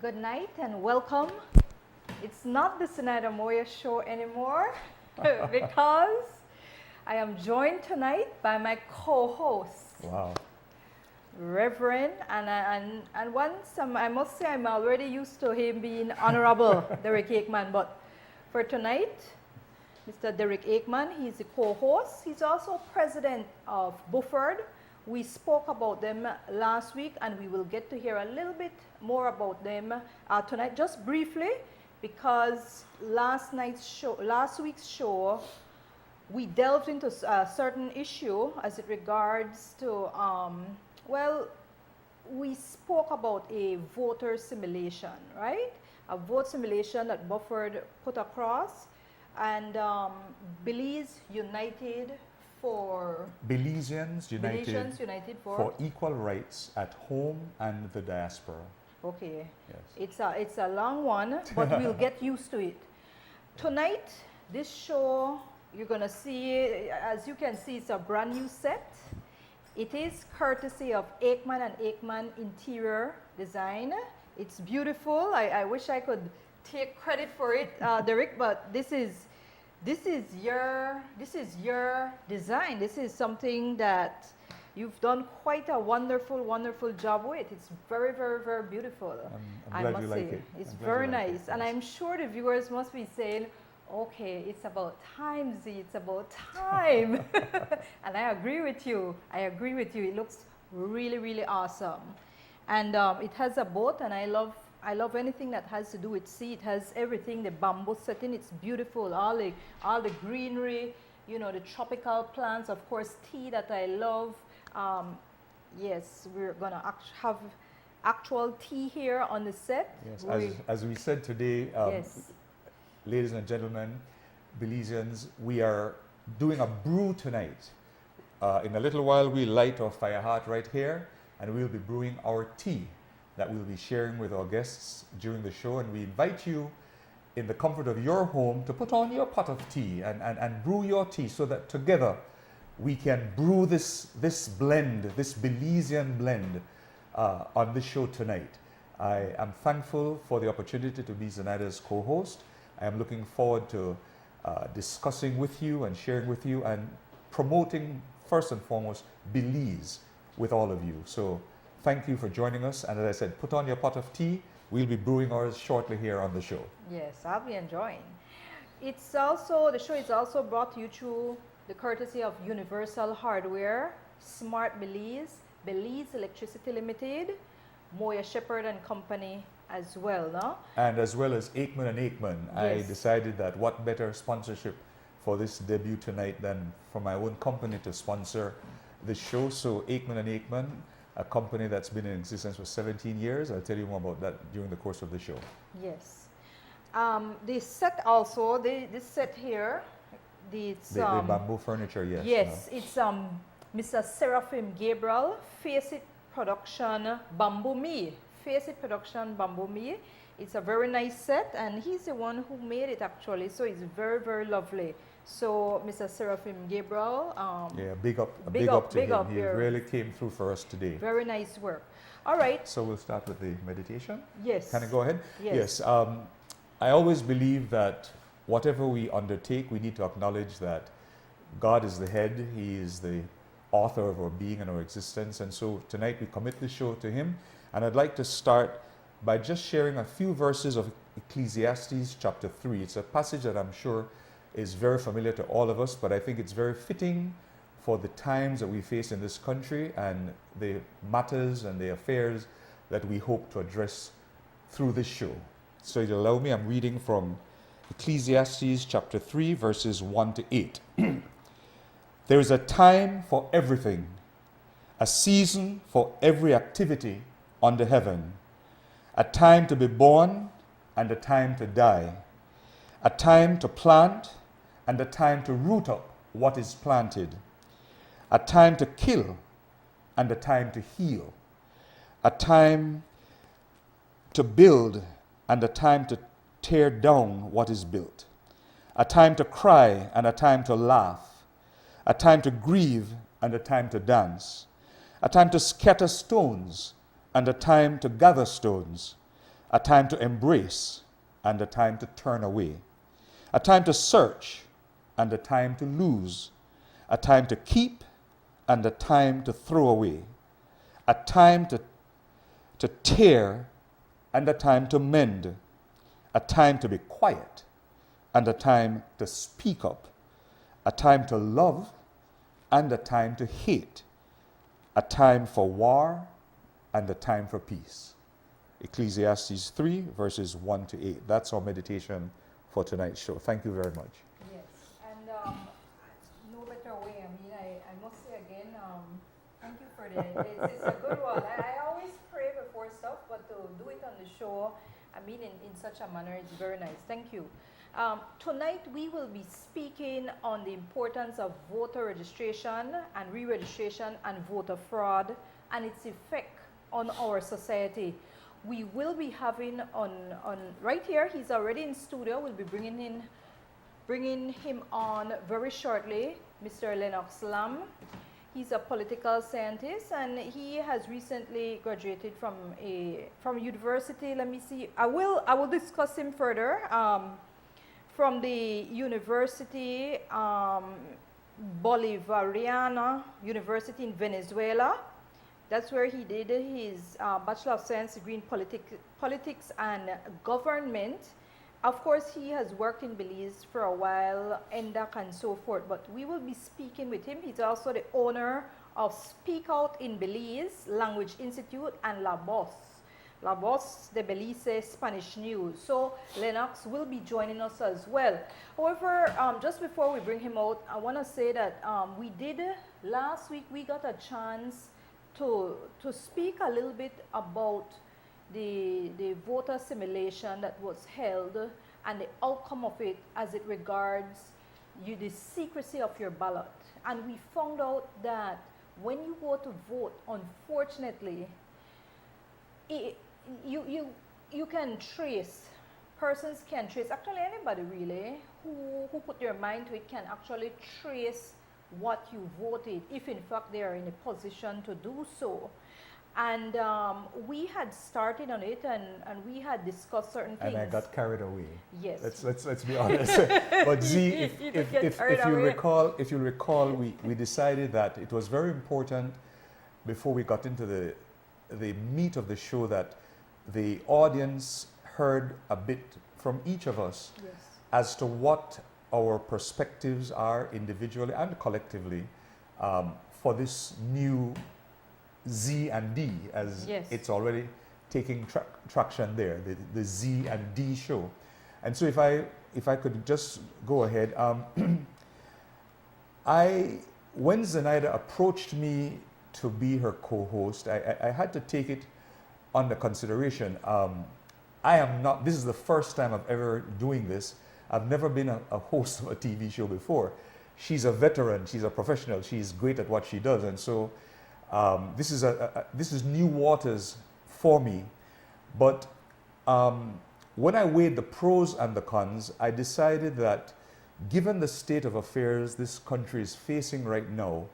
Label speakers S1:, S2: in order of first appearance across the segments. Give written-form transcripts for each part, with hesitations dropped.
S1: Good night and welcome. It's not the Zenaida Moya show anymore because I am joined tonight by my co-host.
S2: Wow.
S1: Reverend, and once I must say I'm already used to him being Honorable Derek Aikman, but for tonight, Mr. Derek Aikman, he's the co-host. He's also president of Buford. We spoke about them last week, and we will get to hear a little bit more about them tonight, just briefly, because last week's show, we delved into a certain issue as it regards to, we spoke about a voter simulation, right? A vote simulation that Buford put across, and Belize United for...
S2: Belizeans United for equal rights at home and the diaspora.
S1: Okay.
S2: Yes.
S1: It's a long one, but we'll get used to it. Tonight, this show, you're going to see, as you can see, it's a brand new set. It is courtesy of Aikman and Aikman Interior Design. It's beautiful. I wish I could take credit for it, Derek, but this is your design. This is something that you've done quite a wonderful job with. It's very, very, very beautiful.
S2: I'm glad you like it.
S1: It's very nice. And I'm sure the viewers must be saying, okay, it's about time, Z, it's about time. And I agree with you. It looks really, really awesome. And it has a boat, and I love anything that has to do with sea. It has everything, the bamboo setting, it's beautiful. All the greenery, you know, the tropical plants, of course, tea that I love. Yes, we're gonna have actual tea here on the set.
S2: Yes, as we said today,
S1: yes.
S2: Ladies and gentlemen, Belizeans, we are doing a brew tonight. In a little while, we'll light our fire heart right here, and we'll be brewing our tea that we'll be sharing with our guests during the show. And we invite you in the comfort of your home to put on your pot of tea and brew your tea so that together we can brew this blend, this Belizean blend on this show tonight. I am thankful for the opportunity to be Zenaida's co-host. I am looking forward to discussing with you and sharing with you and promoting, first and foremost, Belize with all of you. So thank you for joining us. And as I said, put on your pot of tea. We'll be brewing ours shortly here on the show.
S1: Yes, I'll be enjoying. The show is also brought to you through the courtesy of Universal Hardware, Smart Belize, Belize Electricity Limited, Moya Shepherd and Company as well, no?
S2: And as well as Aikman and Aikman. Yes. I decided that what better sponsorship for this debut tonight than for my own company to sponsor the show. So Aikman and Aikman, a company that's been in existence for 17 years. I'll tell you more about that during the course of the show.
S1: Yes. This set also, this set here,
S2: the bamboo furniture, yes.
S1: Yes, it's Mr. Seraphim Gabriel, Face It Production Bamboo Me. Face It Production Bamboo Me. It's a very nice set, and he's the one who made it actually, so it's very, very lovely. So, Mr. Seraphim Gabriel,
S2: big up to him. He really came through for us today.
S1: Very nice work. All right.
S2: So we'll start with the meditation.
S1: Yes.
S2: Can I go ahead?
S1: Yes.
S2: I always believe that whatever we undertake, we need to acknowledge that God is the head. He is the author of our being and our existence. And so tonight we commit the show to Him. And I'd like to start by just sharing a few verses of Ecclesiastes chapter 3. It's a passage that I'm sure is very familiar to all of us, but I think it's very fitting for the times that we face in this country and the matters and the affairs that we hope to address through this show. So if you allow me, I'm reading from Ecclesiastes chapter 3, verses 1 to 8. There is a time for everything, a season for every activity under heaven, a time to be born and a time to die, a time to plant and a time to root up what is planted, a time to kill and a time to heal, a time to build and a time to tear down what is built, a time to cry and a time to laugh, a time to grieve and a time to dance, a time to scatter stones and a time to gather stones, a time to embrace and a time to turn away, a time to search and a time to lose, a time to keep and a time to throw away, a time to tear and a time to mend, a time to be quiet and a time to speak up, a time to love and a time to hate, a time for war and a time for peace. Ecclesiastes 3, verses 1 to 8. That's our meditation for tonight's show. Thank you very much.
S1: Yes, and no better way. I mean, I must say again, thank you for that. It's a good one. I always pray before stuff, but to do it on the show, I mean, in such a manner, it's very nice. Thank you. Tonight, we will be speaking on the importance of voter registration and re-registration and voter fraud and its effect on our society. We will be having on right here, he's already in studio, we'll be bringing him on very shortly, Mr. Lennox Lam. He's a political scientist and he has recently graduated from university. Let me see, I will discuss him further. From the University Bolivariana University in Venezuela. That's where he did his Bachelor of Science degree in politics and government. Of course, he has worked in Belize for a while, NDAC and so forth, but we will be speaking with him. He's also the owner of Speak Out in Belize Language Institute and La Voz de Belize Spanish News. So Lennox will be joining us as well. However, just before we bring him out, I want to say that last week we got a chance to speak a little bit about the voter simulation that was held and the outcome of it as it regards the secrecy of your ballot. And we found out that when you go to vote, unfortunately, you can trace, persons can trace, actually anybody really who put their mind to it can actually trace what you voted, if in fact they are in a position to do so. And we had started on it and we had discussed certain things.
S2: And I got carried away.
S1: Yes.
S2: Let's be honest. But Z, if you recall, we decided that it was very important before we got into the meat of the show that the audience heard a bit from each of us as to what our perspectives are individually and collectively for this new Z and D, as it's already taking traction there, the Z and D show. And so if I could just go ahead, when Zenaida approached me to be her co-host, I had to take it under consideration. This is the first time I'm ever doing this. I've never been a host of a TV show before. She's a veteran, she's a professional, she's great at what she does. And so this is new waters for me. But when I weighed the pros and the cons, I decided that given the state of affairs this country is facing right now,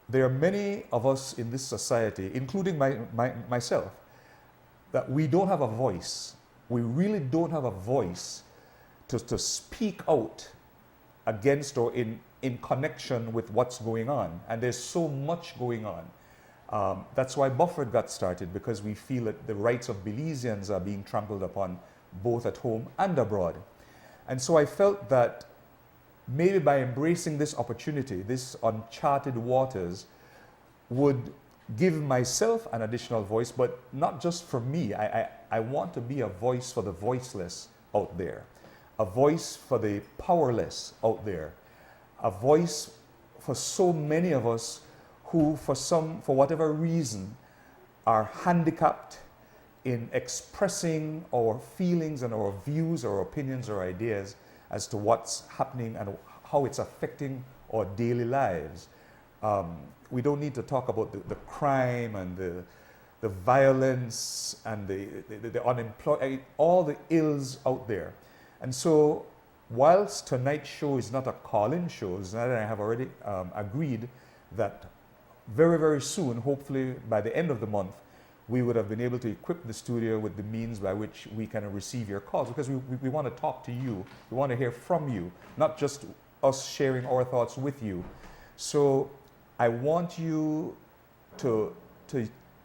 S2: there are many of us in this society, including myself, that we don't have a voice. We really don't have a voice to speak out against or in connection with what's going on. And there's so much going on. That's why Bufford got started, because we feel that the rights of Belizeans are being trampled upon both at home and abroad. And so I felt that maybe by embracing this opportunity, this uncharted waters, would give myself an additional voice, but not just for me. I want to be a voice for the voiceless out there, a voice for the powerless out there, a voice for so many of us who, for whatever reason, are handicapped in expressing our feelings and our views or opinions or ideas as to what's happening and how it's affecting our daily lives. We don't need to talk about the crime and the violence and the unemployed, all the ills out there. And so, whilst tonight's show is not a call-in show, Zenaida and I have already agreed that very, very soon, hopefully by the end of the month, we would have been able to equip the studio with the means by which we can receive your calls, because we want to talk to you. We want to hear from you, not just us sharing our thoughts with you. So I want you to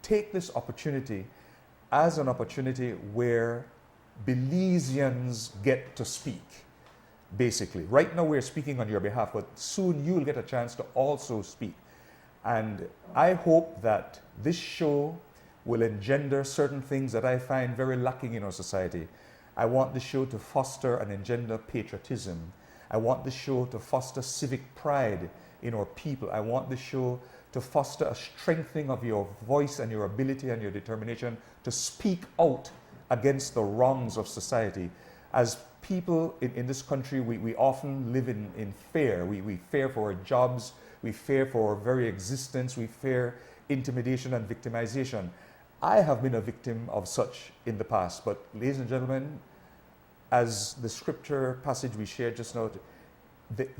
S2: take this opportunity as an opportunity where Belizeans get to speak, basically. Right now we're speaking on your behalf, but soon you'll get a chance to also speak. And I hope that this show will engender certain things that I find very lacking in our society. I want the show to foster and engender patriotism. I want the show to foster civic pride in our people. I want the show to foster a strengthening of your voice and your ability and your determination to speak out against the wrongs of society. As people in this country, we often live in fear. We fear for our jobs, we fear for our very existence, we fear intimidation and victimization. I have been a victim of such in the past, but ladies and gentlemen, as the scripture passage we shared just now,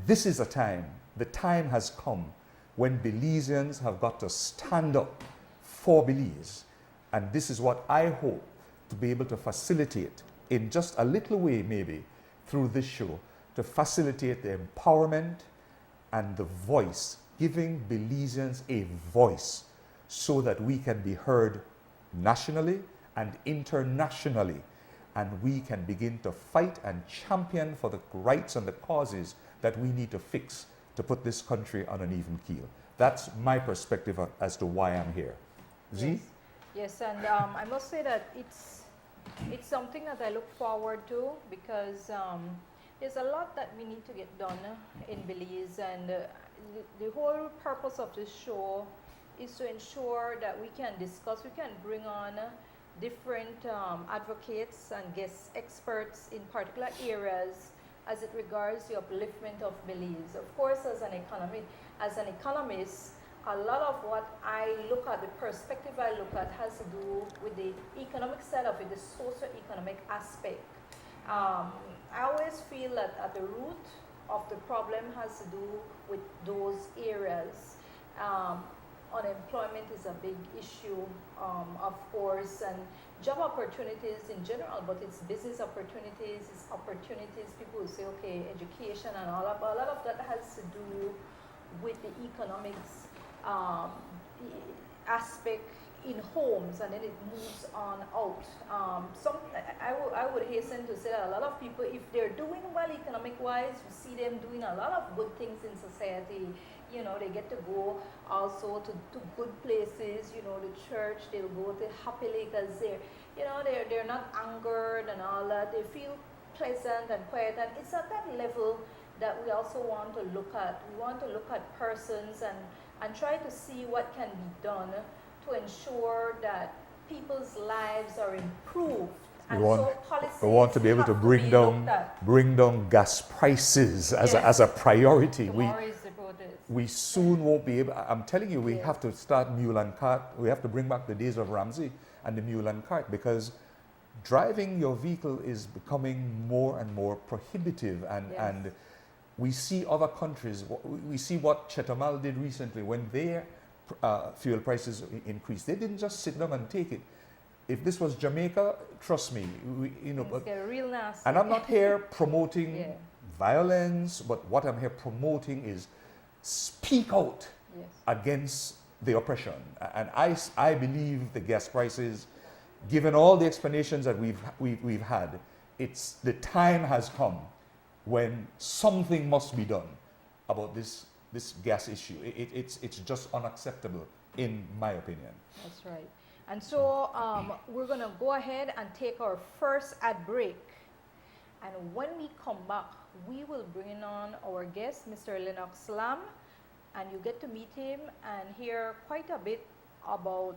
S2: this is a time, the time has come when Belizeans have got to stand up for Belize. And this is what I hope to be able to facilitate in just a little way, maybe, through this show, to facilitate the empowerment and the voice, giving Belizeans a voice so that we can be heard nationally and internationally, and we can begin to fight and champion for the rights and the causes that we need to fix to put this country on an even keel. That's my perspective as to why I'm here. Z?
S1: Yes, and I must say that it's something that I look forward to, because there's a lot that we need to get done in Belize, and the whole purpose of this show is to ensure that we can discuss, we can bring on different advocates and guest experts in particular areas as it regards the upliftment of Belize. Of course, as an economist, a lot of what I look at, the perspective I look at, has to do with the economic side of it, the socio-economic aspect. I always feel that at the root of the problem has to do with those areas. Unemployment is a big issue, of course, and job opportunities in general, but it's business opportunities, it's opportunities. People will say, okay, education and all of, a lot of that has to do with the economics aspect in homes, and then it moves on out. I would hasten to say that a lot of people, if they're doing well economic-wise, you see them doing a lot of good things in society. You know, they get to go also to good places, you know, the church, they'll go to happy because they're not angered and all that. They feel pleasant and quiet, and it's at that level that we also want to look at. We want to look at persons and try to see what can be done to ensure that people's lives are improved.
S2: We want to be able to bring down gas prices as a priority. We soon won't be able. I'm telling you, we have to start mule and cart. We have to bring back the days of Ramsey and the mule and cart, because driving your vehicle is becoming more and more prohibitive, and we see other countries. We see what Chetumal did recently when their fuel prices increased. They didn't just sit down and take it. If this was Jamaica, trust me,
S1: but get real nasty.
S2: And I'm not here promoting violence, but what I'm here promoting is speak out against the oppression. And I believe the gas prices, given all the explanations that we've had, the time has come when something must be done about this gas issue. It's just unacceptable, in my opinion.
S1: That's right. And so we're going to go ahead and take our first ad break. And when we come back, we will bring on our guest, Mr. Lennox Lam, and you get to meet him and hear quite a bit about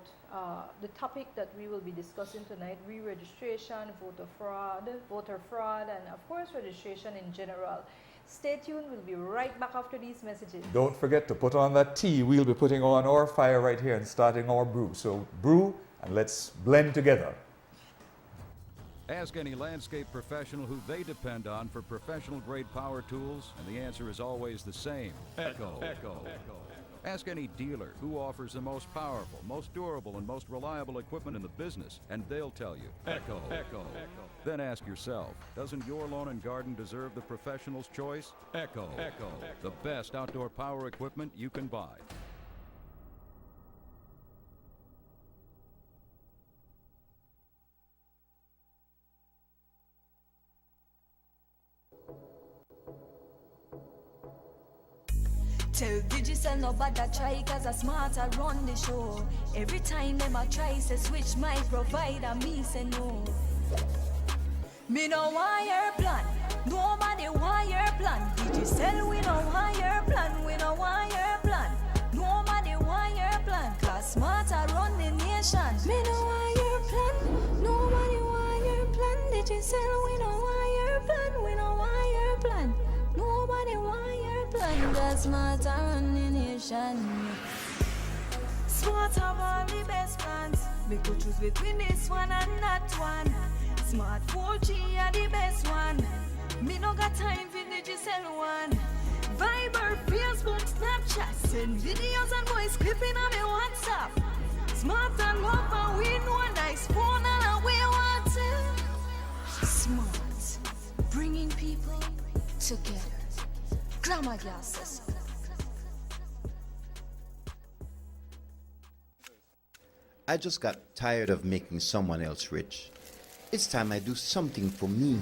S1: the topic that we will be discussing tonight: re-registration, voter fraud, and of course registration in general. Stay tuned. We'll be right back after these messages.
S2: Don't forget to put on that tea. We'll be putting on our fire right here and starting our brew. So brew and let's blend together.
S3: Ask any landscape professional who they depend on for professional grade power tools, and the answer is always the same: Echo. Ask any dealer who offers the most powerful, most durable, and most reliable equipment in the business, and they'll tell you, Echo, Echo, Echo. Then ask yourself, doesn't your lawn and garden deserve the professional's choice? Echo, Echo, the best outdoor power equipment you can buy.
S4: Tell Digicel nobody try cause a smarter run the show. Every time them a try say switch my provider, me say no. Me no want your plan, nobody want your plan. Digicel we no want your plan, we no want your plan. Nobody want your plan, cause smarter run the nation. Me no want your plan, nobody want your plan. Digicel we no want your plan, we no want your plan. Nobody want your plan, cause smarter run the nation. Smart have all the best plans. We could choose between this one and that one. Smart 4G are the best one. Me no got time for Digicel one. Viber, Facebook, Snapchat, send videos and voice clipping on me WhatsApp. Smart and love and we know a nice phone and we want it. Smart, bringing people together. Grammar glasses.
S5: I just got tired of making someone else rich. It's time I do something for me.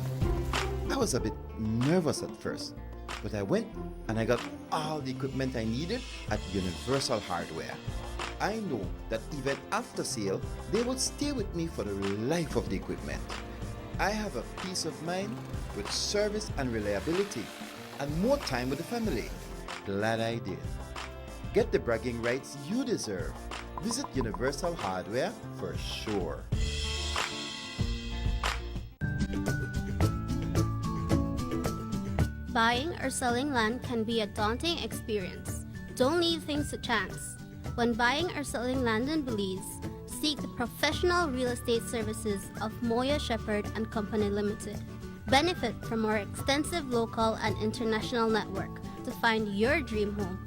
S5: I was a bit nervous at first, but I went and I got all the equipment I needed at Universal Hardware. I know that even after sale, they will stay with me for the life of the equipment. I have a peace of mind with service and reliability, and more time with the family. Glad I did. Get the bragging rights you deserve. Visit Universal Hardware for sure.
S6: Buying or selling land can be a daunting experience. Don't leave things to chance. When buying or selling land in Belize, seek the professional real estate services of Moya Shepherd and Company Limited. Benefit from our extensive local and international network to find your dream home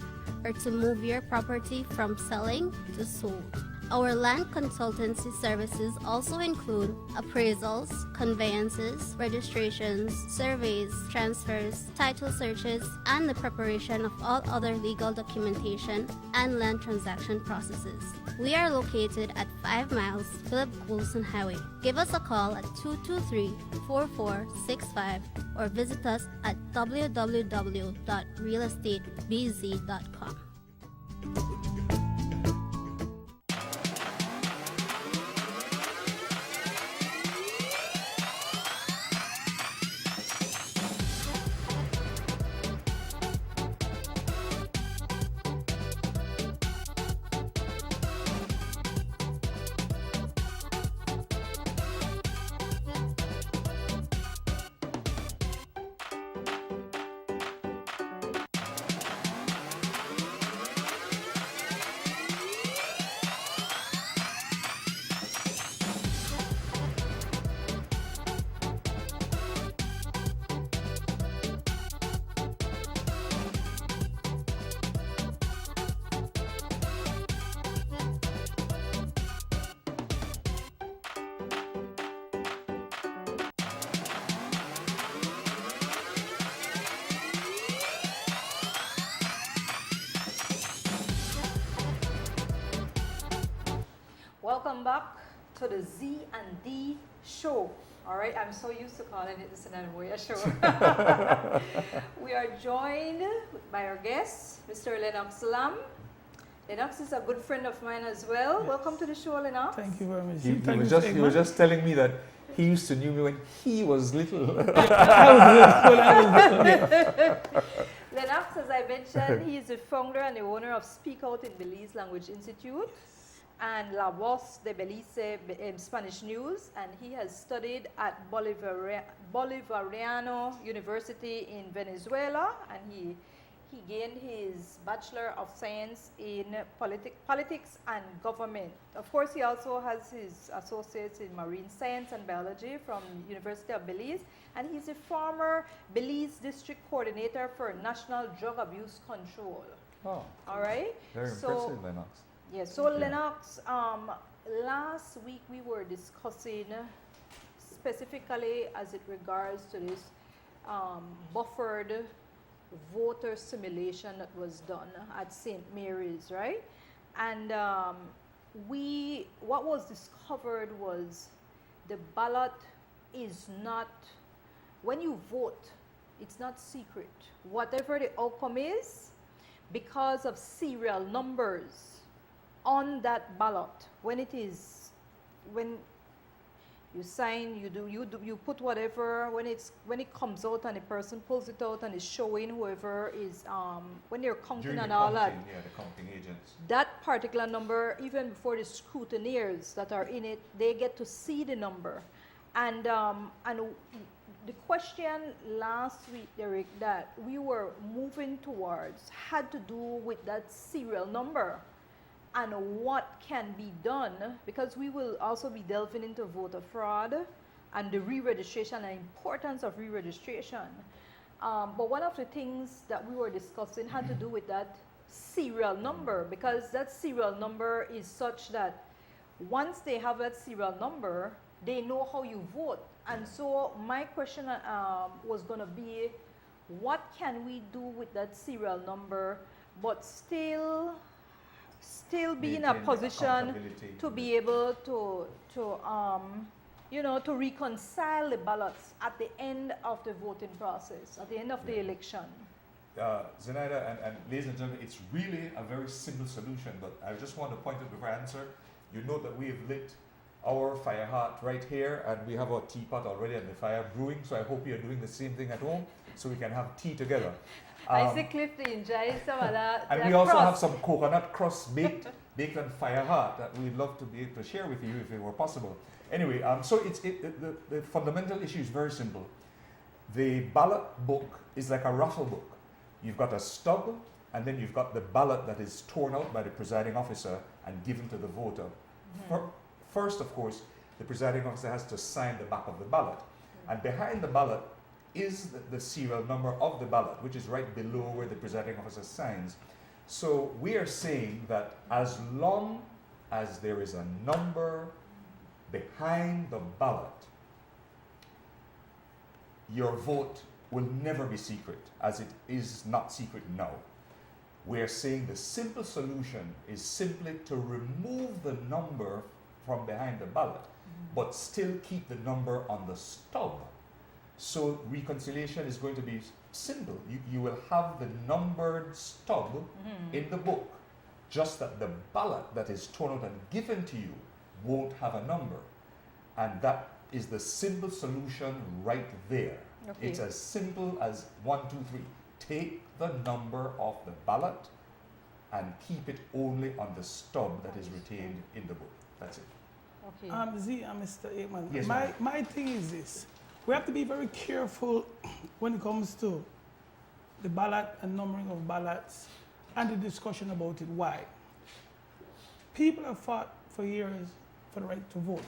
S6: or to move your property from selling to sold. Our land consultancy services also include appraisals, conveyances, registrations, surveys, transfers, title searches, and the preparation of all other legal documentation and land transaction processes. We are located at 5 miles Philip Coulson Highway. Give us a call at 223-4465 or visit us at www.realestatebz.com.
S1: Welcome back to the Z and D show. All right, I'm so used to calling it the Zenaida Moya show. We are joined by our guest, Mr. Lennox Lam. Lennox is a good friend of mine as well. Yes. Welcome to the show, Lennox.
S7: Thank you very much.
S2: He was just telling me that he used to know me when he was little.
S1: Lennox, as I mentioned, he is the founder and the owner of Speak Out in Belize Language Institute and La Voz de Belize Spanish News, and he has studied at Bolivariano University in Venezuela, and he gained his Bachelor of Science in Politics and Government. Of course, he also has his associates in Marine Science and Biology from University of Belize, and he's a former Belize District Coordinator for National Drug Abuse Control.
S2: Oh,
S1: All right?
S2: very
S1: So-
S2: impressive, Lennox.
S1: Yes, so
S2: Yeah.
S1: Lennox, last week we were discussing specifically as it regards to this buffered voter simulation that was done at St. Mary's, right? And what was discovered was the ballot is not, when you vote, it's not secret. Whatever the outcome is, because of serial numbers on that ballot, when you sign, you put whatever, when it comes out and the person pulls it out and is showing whoever is when you're counting
S2: During
S1: and
S2: the
S1: all that,
S2: counting, yeah, the counting agents.
S1: that particular number, even before the scrutineers that are in it, they get to see the number. And the question last week, Derek, that we were moving towards had to do with that serial number and what can be done, because we will also be delving into voter fraud and the re-registration and importance of re-registration. But one of the things that we were discussing had to do with that serial number, because that serial number is such that once they have that serial number, they know how you vote. And so my question was going to be, what can we do with that serial number, but still be in a
S2: Maintain the
S1: position
S2: accountability.
S1: to be able to reconcile the ballots at the end of the voting process, at the end of the election?
S2: Zenaida and ladies and gentlemen, it's really a very simple solution, but I just want to point out before I answer, you know that we have lit our fire heart right here, and we have our teapot already and the fire brewing, so I hope you're doing the same thing at home, so we can have tea together.
S1: I see Cliff enjoy some of that.
S2: And we also have some coconut crust baked on fire heart that we'd love to be able to share with you if it were possible. Anyway, so the fundamental issue is very simple. The ballot book is like a raffle book. You've got a stub, and then you've got the ballot that is torn out by the presiding officer and given to the voter. First, of course, the presiding officer has to sign the back of the ballot. And behind the ballot is the serial number of the ballot, which is right below where the presiding officer signs. So we are saying that as long as there is a number behind the ballot, your vote will never be secret, as it is not secret now. We are saying the simple solution is simply to remove the number from behind the ballot, but still keep the number on the stub. So reconciliation is going to be simple. You will have the numbered stub in the book, just that the ballot that is torn out and given to you won't have a number. And that is the simple solution right there.
S1: Okay.
S2: It's as simple as 1, 2, 3. Take the number off the ballot and keep it only on the stub that is retained in the book. That's it.
S1: Okay.
S7: Mr. Aikman,
S2: Yes,
S7: my thing is this. We have to be very careful when it comes to the ballot and numbering of ballots and the discussion about it. Why? People have fought for years for the right to vote.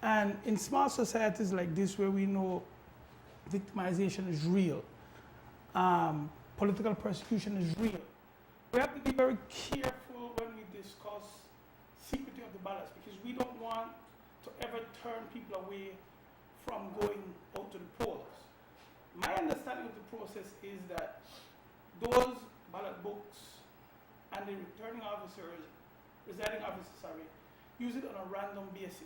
S7: And in small societies like this, where we know victimization is real, political persecution is real, we have to be very careful when we discuss secrecy of the ballots, because we don't want to ever turn people away from going out to the polls. My understanding of the process is that those ballot books and the returning officers, presiding officers, use it on a random basis.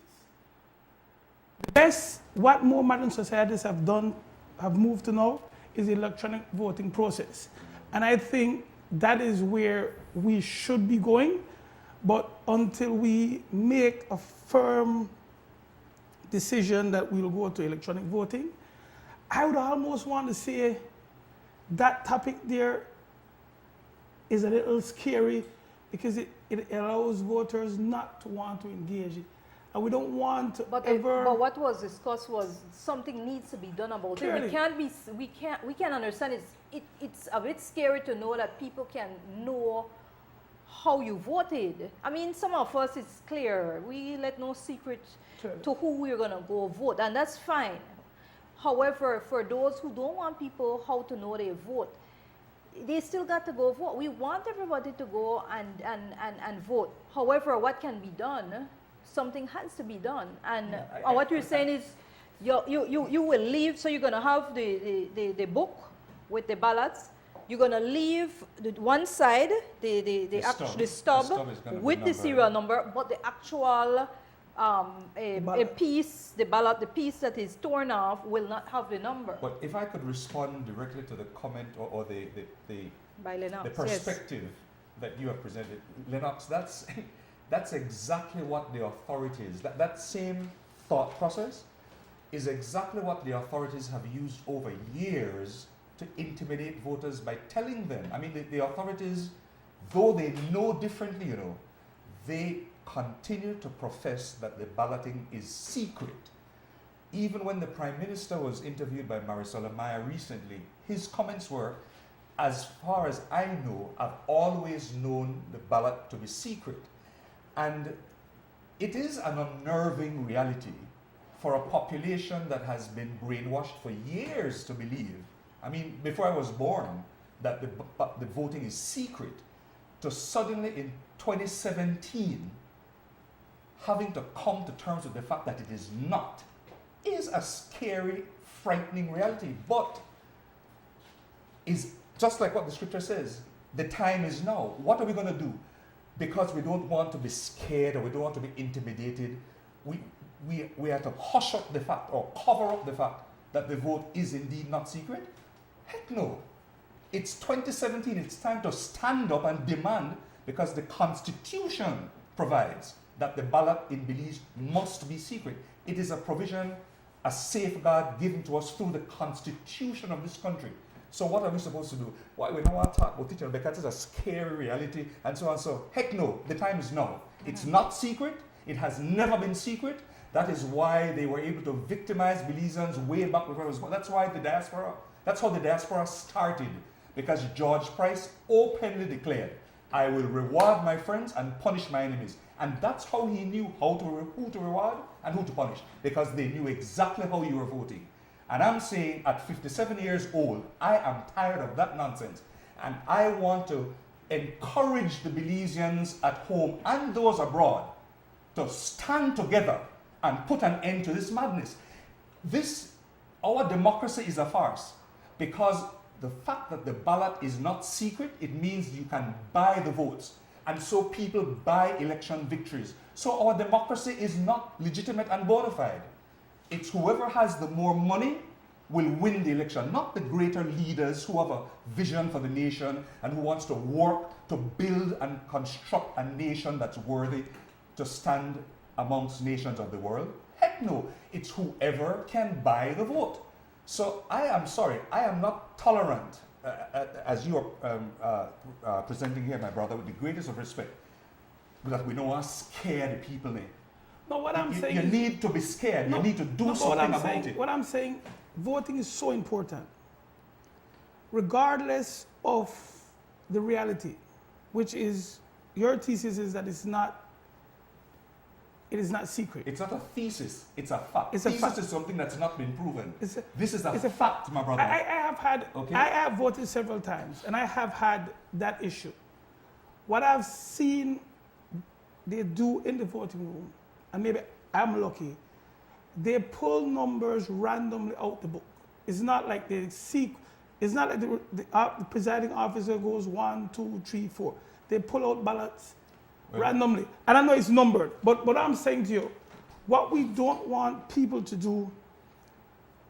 S7: The best, what more modern societies have done, have moved to now, is the electronic voting process. And I think that is where we should be going. But until we make a firm decision that we'll go to electronic voting, I would almost want to say that topic there is a little scary, because it allows voters not to want to engage it. And we don't want to
S1: But what was discussed was something needs to be done about it. We can understand it's a bit scary to know that people can know how you voted. I mean, some of us, it's clear. We let no secret to who we're going to go vote, and that's fine. However, for those who don't want people how to know they vote, they still got to go vote. We want everybody to go and vote. However, what can be done? Something has to be done. And what you're saying is you will leave, so you're going to have the book with the ballots. You're going to leave one side, the stub with the serial number, but the actual a piece, the ballot, the piece that is torn off will not have the number.
S2: But if I could respond directly to the comment or the
S1: By Lennox,
S2: the perspective that you have presented, Lennox, that's exactly what the authorities, that same thought process is exactly what the authorities have used over years to intimidate voters by telling them. I mean, the authorities, though they know differently, they continue to profess that the balloting is secret. Even when the Prime Minister was interviewed by Marisol Maya recently, his comments were, as far as I know, I've always known the ballot to be secret. And it is an unnerving reality for a population that has been brainwashed for years to believe, I mean, before I was born, that the voting is secret, to suddenly in 2017 having to come to terms with the fact that it is not, is a scary, frightening reality. But is just like what the scripture says, the time is now. What are we going to do? Because we don't want to be scared or we don't want to be intimidated, we have to hush up the fact or cover up the fact that the vote is indeed not secret? Heck no. It's 2017. It's time to stand up and demand, because the Constitution provides that the ballot in Belize must be secret. It is a provision, a safeguard given to us through the Constitution of this country. So what are we supposed to do? Why we don't want to talk about it because it's a scary reality and so on. So heck no, the time is now. It's not secret. It has never been secret. That is why they were able to victimize Belizeans way back before it was born. That's why the diaspora, that's how the diaspora started. Because George Price openly declared, I will reward my friends and punish my enemies. And that's how he knew who to reward and who to punish, because they knew exactly how you were voting. And I'm saying at 57 years old, I am tired of that nonsense. And I want to encourage the Belizeans at home and those abroad to stand together and put an end to this madness. Our democracy is a farce, because the fact that the ballot is not secret, it means you can buy the votes. And so people buy election victories. So our democracy is not legitimate and bona fide. It's whoever has the more money will win the election, not the greater leaders who have a vision for the nation and who wants to work to build and construct a nation that's worthy to stand amongst nations of the world. Heck no, it's whoever can buy the vote. So I am sorry, I am not tolerant, as you are presenting here, my brother, with the greatest of respect, that we don't want to scare the people in.
S7: No, what I'm saying
S2: you
S7: is,
S2: need to be scared. You need to do something about it.
S7: What I'm saying, voting is so important, regardless of the reality, which is, your thesis is that it is not secret.
S2: It's not a thesis, it's a fact.
S7: It's a
S2: thesis
S7: fact.
S2: is something that's not been proven. This is
S7: it's a
S2: fact, my brother.
S7: I have voted several times, and I have had that issue. What I've seen they do in the voting room, and maybe I'm lucky, they pull numbers randomly out the book. It's not like they seek, it's not like the presiding officer goes 1, 2, 3, 4. They pull out ballots randomly. And I know it's numbered, but what I'm saying to you, what we don't want people to do,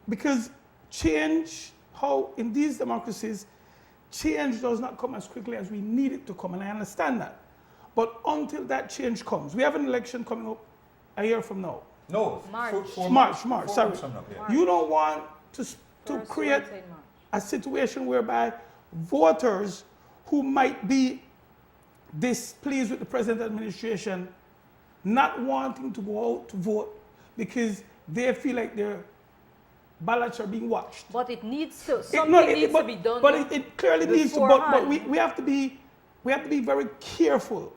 S7: because change, how in these democracies, change does not come as quickly as we need it to come, and I understand that. But until that change comes, we have an election coming up a year from now.
S2: No,
S7: March, sorry.
S2: Yeah.
S7: You don't want to create a situation whereby voters who might be displeased with the present administration not wanting to go out to vote because they feel like their ballots are being watched.
S1: But it needs to, something needs to be done.
S7: But it clearly needs to, but we have to be very careful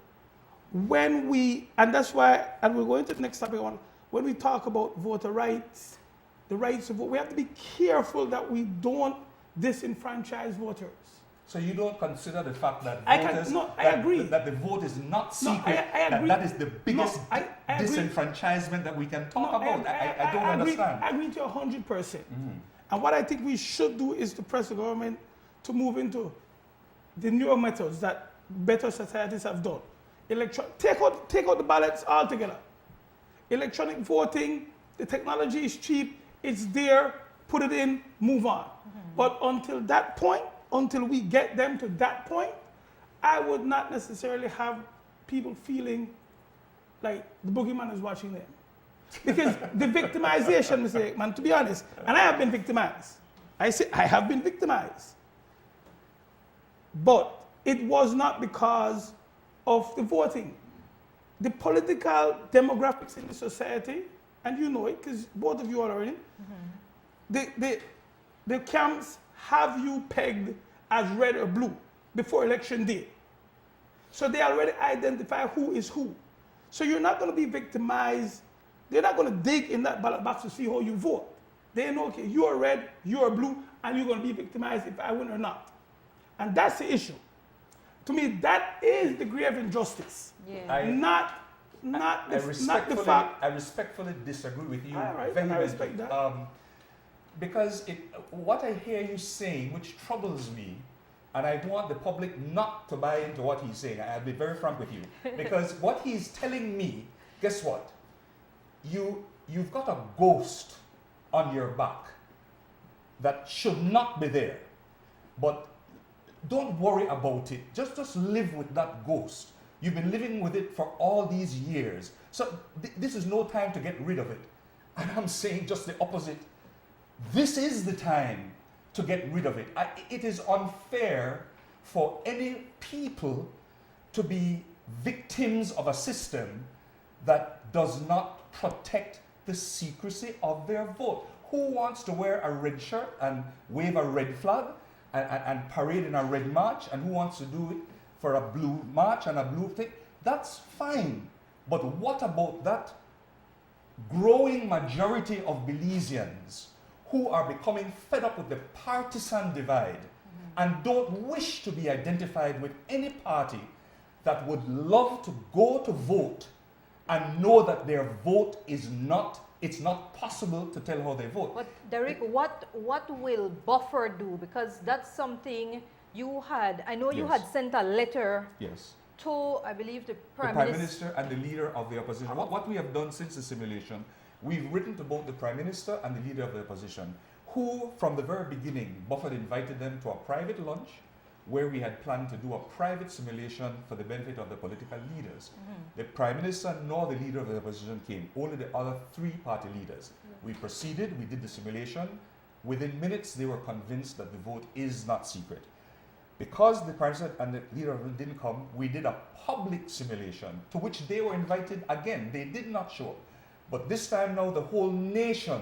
S7: when we, and that's why, and we'll go into the next topic on, when we talk about voter rights, the rights to vote, we have to be careful that we don't disenfranchise voters.
S2: So you don't consider the fact that
S7: I can-
S2: voters,
S7: no, I
S2: that,
S7: agree.
S2: that the vote is not
S7: No,
S2: secret,
S7: I agree.
S2: that is the biggest
S7: No, I agree.
S2: disenfranchisement that we can talk
S7: No,
S2: about. I don't
S7: agree,
S2: understand.
S7: I agree to 100%. And what I think we should do is to press the government to move into the newer methods that better societies have done. Take out the ballots altogether. Electronic voting, the technology is cheap, it's there, put it in, move on. But until that point, until we get them to that point, I would not necessarily have people feeling like the boogeyman is watching them. Because the victimization, Mr. Aikman, to be honest, and I have been victimized. I say I have been victimized. But it was not because of the voting. The political demographics in the society, and you know it because both of you are in it, the camps have you pegged as red or blue before election day. So they already identify who is who. So you're not going to be victimized. They're not going to dig in that ballot box to see how you vote. They know, okay, you are red, you are blue, and you're going to be victimized if I win or not. And that's the issue. To me, that is the grave injustice.
S1: Yeah.
S7: Not the fact.
S2: I respectfully disagree with you.
S7: All right,
S2: vehemently.
S7: I respect that.
S2: Because what I hear you saying, which troubles me, and I want the public not to buy into what he's saying. I'll be very frank with you. Because what he's telling me, guess what? You've got a ghost on your back that should not be there. But don't worry about it. Just live with that ghost. You've been living with it for all these years. So this is no time to get rid of it. And I'm saying just the opposite. This is the time to get rid of it. It is unfair for any people to be victims of a system that does not protect the secrecy of their vote. Who wants to wear a red shirt and wave a red flag and parade in a red march, and who wants to do it for a blue march and a blue thing? That's fine. But what about that growing majority of Belizeans who are becoming fed up with the partisan divide and don't wish to be identified with any party that would love to go to vote and know that their vote is not, it's not possible to tell how they vote.
S1: But Derek, what will Buffer do? Because that's something you had, I know you
S2: Yes.
S1: had sent a letter
S2: Yes.
S1: to, I believe, the
S2: The
S1: Prime
S2: Prime
S1: Minister.
S2: Minister and the leader of the opposition. What we have done since the simulation, we've written to both the Prime Minister and the leader of the opposition, who from the very beginning, Buffett invited them to a private lunch where we had planned to do a private simulation for the benefit of the political leaders. The Prime Minister nor the leader of the opposition came, only the other three party leaders. We proceeded, we did the simulation. Within minutes, they were convinced that the vote is not secret. Because the Prime Minister and the leader of it didn't come, we did a public simulation to which they were invited again. They did not show up. But this time now, the whole nation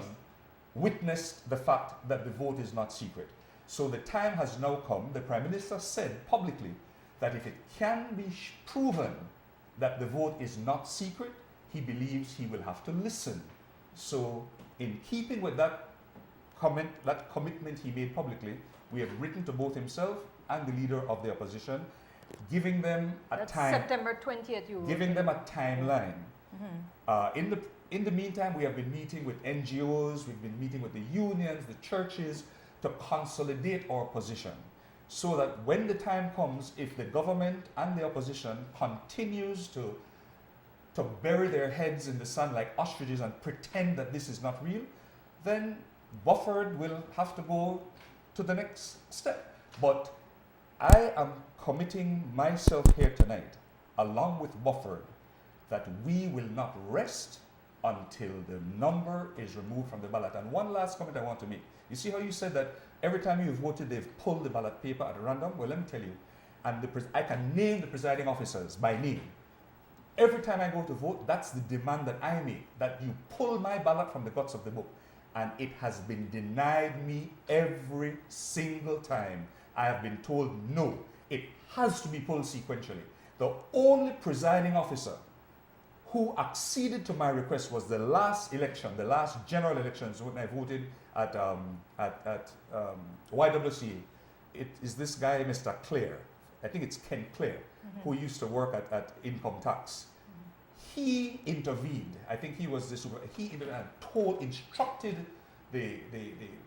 S2: witnessed the fact that the vote is not secret. So the time has now come. The Prime Minister said publicly that if it can be proven that the vote is not secret, he believes he will have to listen. So in keeping with that commitment he made publicly, we have written to both himself and the leader of the opposition, giving them a
S1: That's
S2: time,
S1: September 20th, you wrote
S2: giving
S1: it.
S2: them a timeline. In the meantime, we have been meeting with NGOs, we've been meeting with the unions, the churches, to consolidate our position, so that when the time comes, if the government and the opposition continues to bury their heads in the sand like ostriches and pretend that this is not real, then Bufford will have to go to the next step. But I am committing myself here tonight, along with Bufford, that we will not rest until the number is removed from the ballot. And one last comment I want to make. You see how you said that every time you've voted, they've pulled the ballot paper at random? Well, let me tell you, and I can name the presiding officers by name. Every time I go to vote, that's the demand that I make, that you pull my ballot from the guts of the book. And it has been denied me every single time. I have been told, no, it has to be pulled sequentially. The only presiding officer who acceded to my request was the last election, the last general elections when I voted at YWCA. it is this guy, Mr. Clare, I think it's Ken Clare, who used to work at income tax. He intervened. I think he was the he intervened and instructed the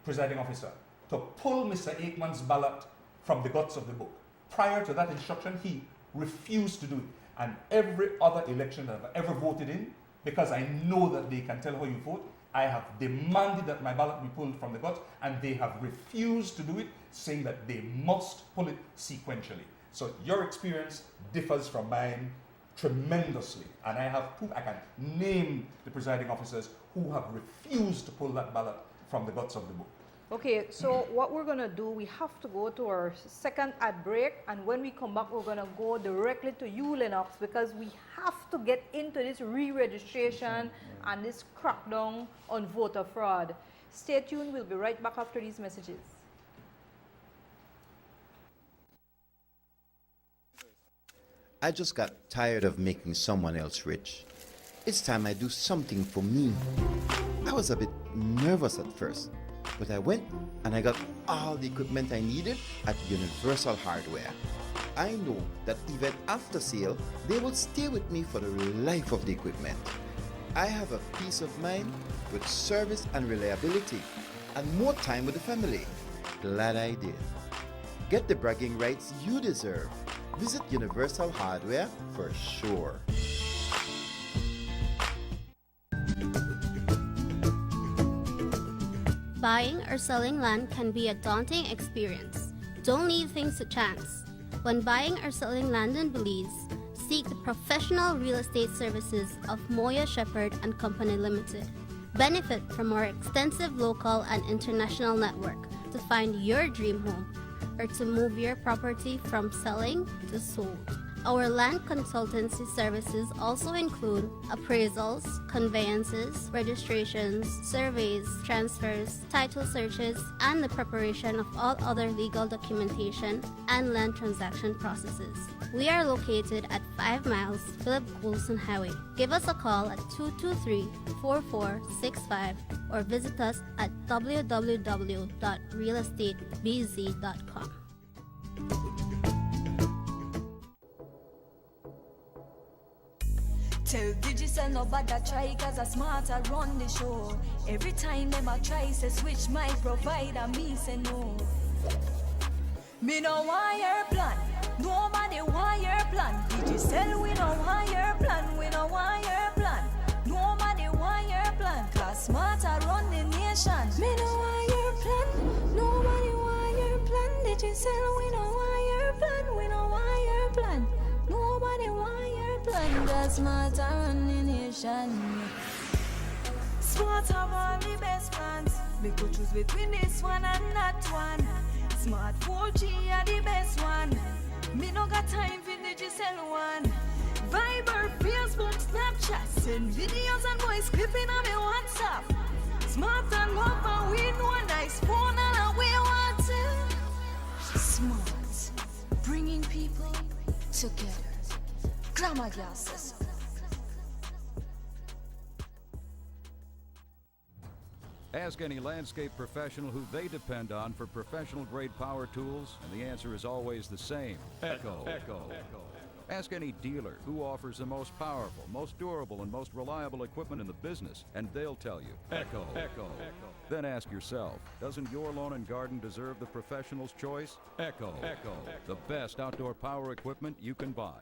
S2: presiding officer to pull Mr. Aikman's ballot from the guts of the book. Prior to that instruction, he refused to do it. And every other election that I've ever voted in, because I know that they can tell how you vote, I have demanded that my ballot be pulled from the guts, and they have refused to do it, saying that they must pull it sequentially. So your experience differs from mine tremendously, and I have proof. I can name the presiding officers who have refused to pull that ballot from the guts of the book.
S1: Okay, so what we're going to do, we have to go to our second ad break, and when we come back, we're going to go directly to you, Lennox, because we have to get into this re-registration and this crackdown on voter fraud. Stay tuned, we'll be right back after these messages.
S5: I just got tired of making someone else rich. It's time I do something for me. I was a bit nervous at first, but I went and I got all the equipment I needed at Universal Hardware. I know that even after sale, they will stay with me for the life of the equipment. I have a peace of mind with service and reliability, and more time with the family. Glad I did. Get the bragging rights you deserve. Visit Universal Hardware for sure.
S6: Buying or selling land can be a daunting experience. Don't leave things to chance. When buying or selling land in Belize, seek the professional real estate services of Moya Shepherd and Company Limited. Benefit from our extensive local and international network to find your dream home or to move your property from selling to sold. Our land consultancy services also include appraisals, conveyances, registrations, surveys, transfers, title searches, and the preparation of all other legal documentation and land transaction processes. We are located at 5 miles Philip Coulson Highway. Give us a call at 223-4465 or visit us at www.realestatebz.com.
S4: Tell Digicel nobody try cause a smarter run the show. Every time them a try say switch my provider, me say no. Me no want your plan, nobody want your plan. Digicel we no want your plan, we no want your plan. Nobody want your plan, cause smarter run the nation. Me no want your plan, nobody want your plan. Digicel we no want your plan, we no want your plan. Nobody want your plan, cause smarter run the nation. Smart have all the best plans. We could choose between this one and that one. Smart 4G are the best one. Me no got time for Digicel one. Viber, Facebook, Snapchat, send videos and voice clipping on me WhatsApp. Smart and love and we know a nice phone and we want it. Smart, bringing people together. Glamour glasses.
S3: Ask any landscape professional who they depend on for professional grade power tools, and the answer is always the same. Echo. Ask any dealer who offers the most powerful, most durable, and most reliable equipment in the business, and they'll tell you. Echo. Then ask yourself, doesn't your lawn and garden deserve the professional's choice? Echo. The best outdoor power equipment you can buy.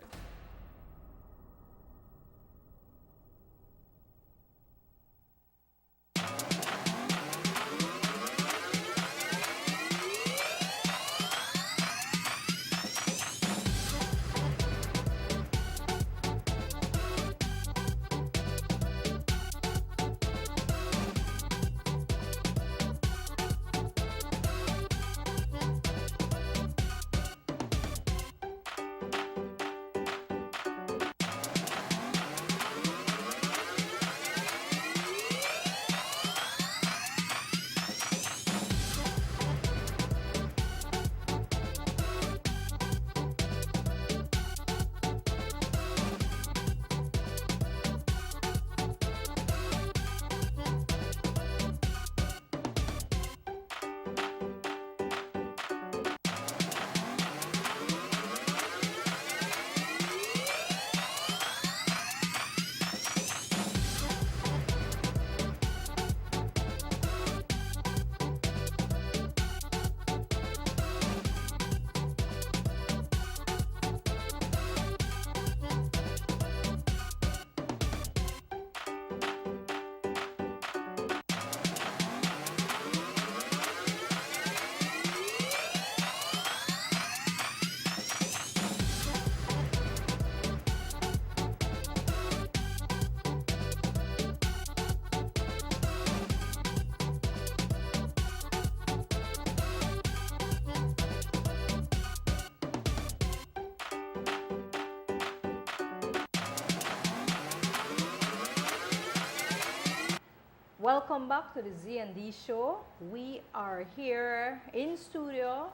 S1: Welcome back to the Z&D show. We are here in studio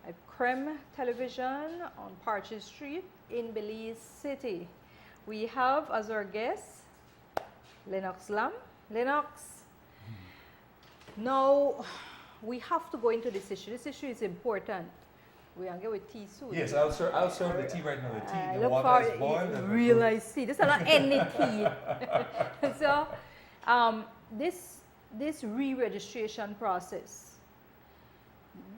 S1: at Creme Television on Partridge Street in Belize City. We have as our guest Lennox Lam. Lennox, now we have to go into this issue. This issue is important. We are going with tea soon.
S2: Yes, I'll serve the tea right now. The tea, the
S1: look
S2: water
S1: for
S2: is boiled.
S1: real nice tea. This is not any tea. So, this re-registration process,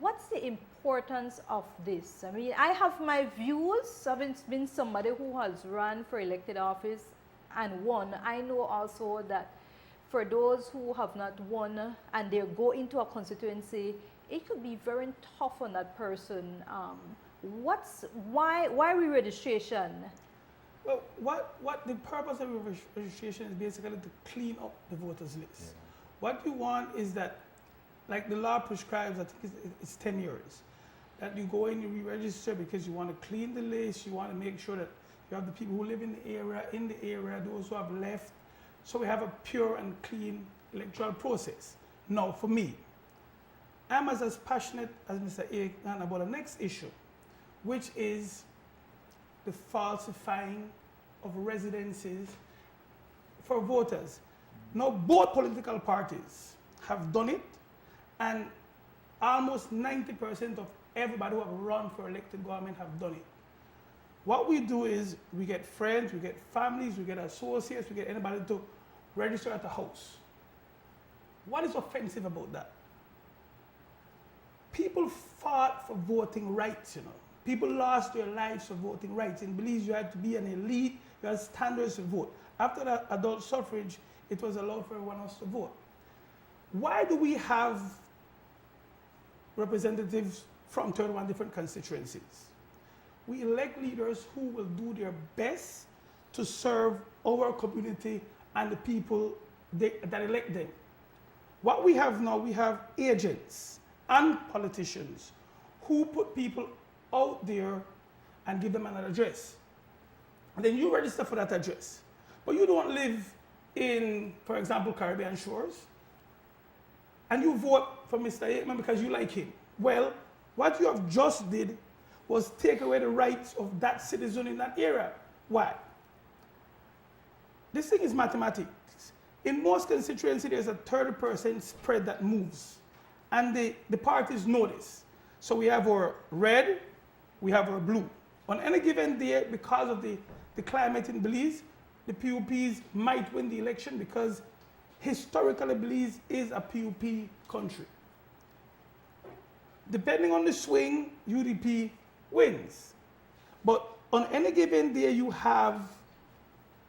S1: what's the importance of this? I mean, I have my views. I've been somebody who has run for elected office and won. I know also that for those who have not won and they go into a constituency, it could be very tough on that person. Why re-registration?
S7: Well, what the purpose of registration is basically to clean up the voters list. Yeah. What you want is that, like the law prescribes, I think it's 10 years, that you go in, you re-register because you want to clean the list, you want to make sure that you have the people who live in the area, those who have left, so we have a pure and clean electoral process. Now, for me, I'm as passionate as Mr. Aikman about the next issue, which is the falsifying of residences for voters. Now, both political parties have done it, and almost 90% of everybody who have run for elected government have done it. What we do is we get friends, we get families, we get associates, we get anybody to register at the house. What is offensive about that? People fought for voting rights, you know. People lost their lives for voting rights. In Belize, you had to be an elite, you had standards to vote. After that adult suffrage, it was allowed for everyone else to vote. Why do we have representatives from 31 different constituencies? We elect leaders who will do their best to serve our community and the people that elect them. What we have now, we have agents and politicians who put people out there and give them an address. And then you register for that address. But you don't live in, for example, Caribbean shores, and you vote for Mr. Aikman because you like him. Well, what you have just did was take away the rights of that citizen in that area. Why? This thing is mathematics. In most constituencies, there's a 30% spread that moves. And the parties know this. So we have our red, we have our blue. On any given day, because of the climate in Belize, the PUPs might win the election because historically Belize is a PUP country. Depending on the swing, UDP wins. But on any given day, you have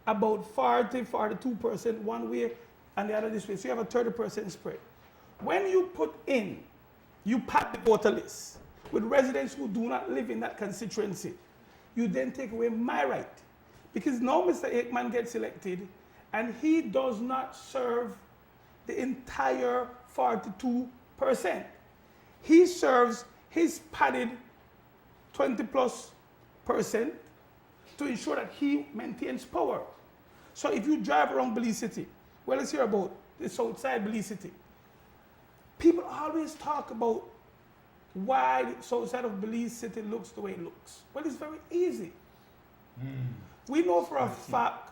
S7: about 42% one way and the other this way. So you have a 30% spread. When you put in, you pad the voter list with residents who do not live in that constituency, you then take away my right. Because now Mr. Aikman gets elected and he does not serve the entire 42%. He serves his padded 20+% to ensure that he maintains power. So if you drive around Belize City, well, let's hear about the south side Belize City. People always talk about why the south side of Belize City looks the way it looks. Well, it's very easy. We know for a fact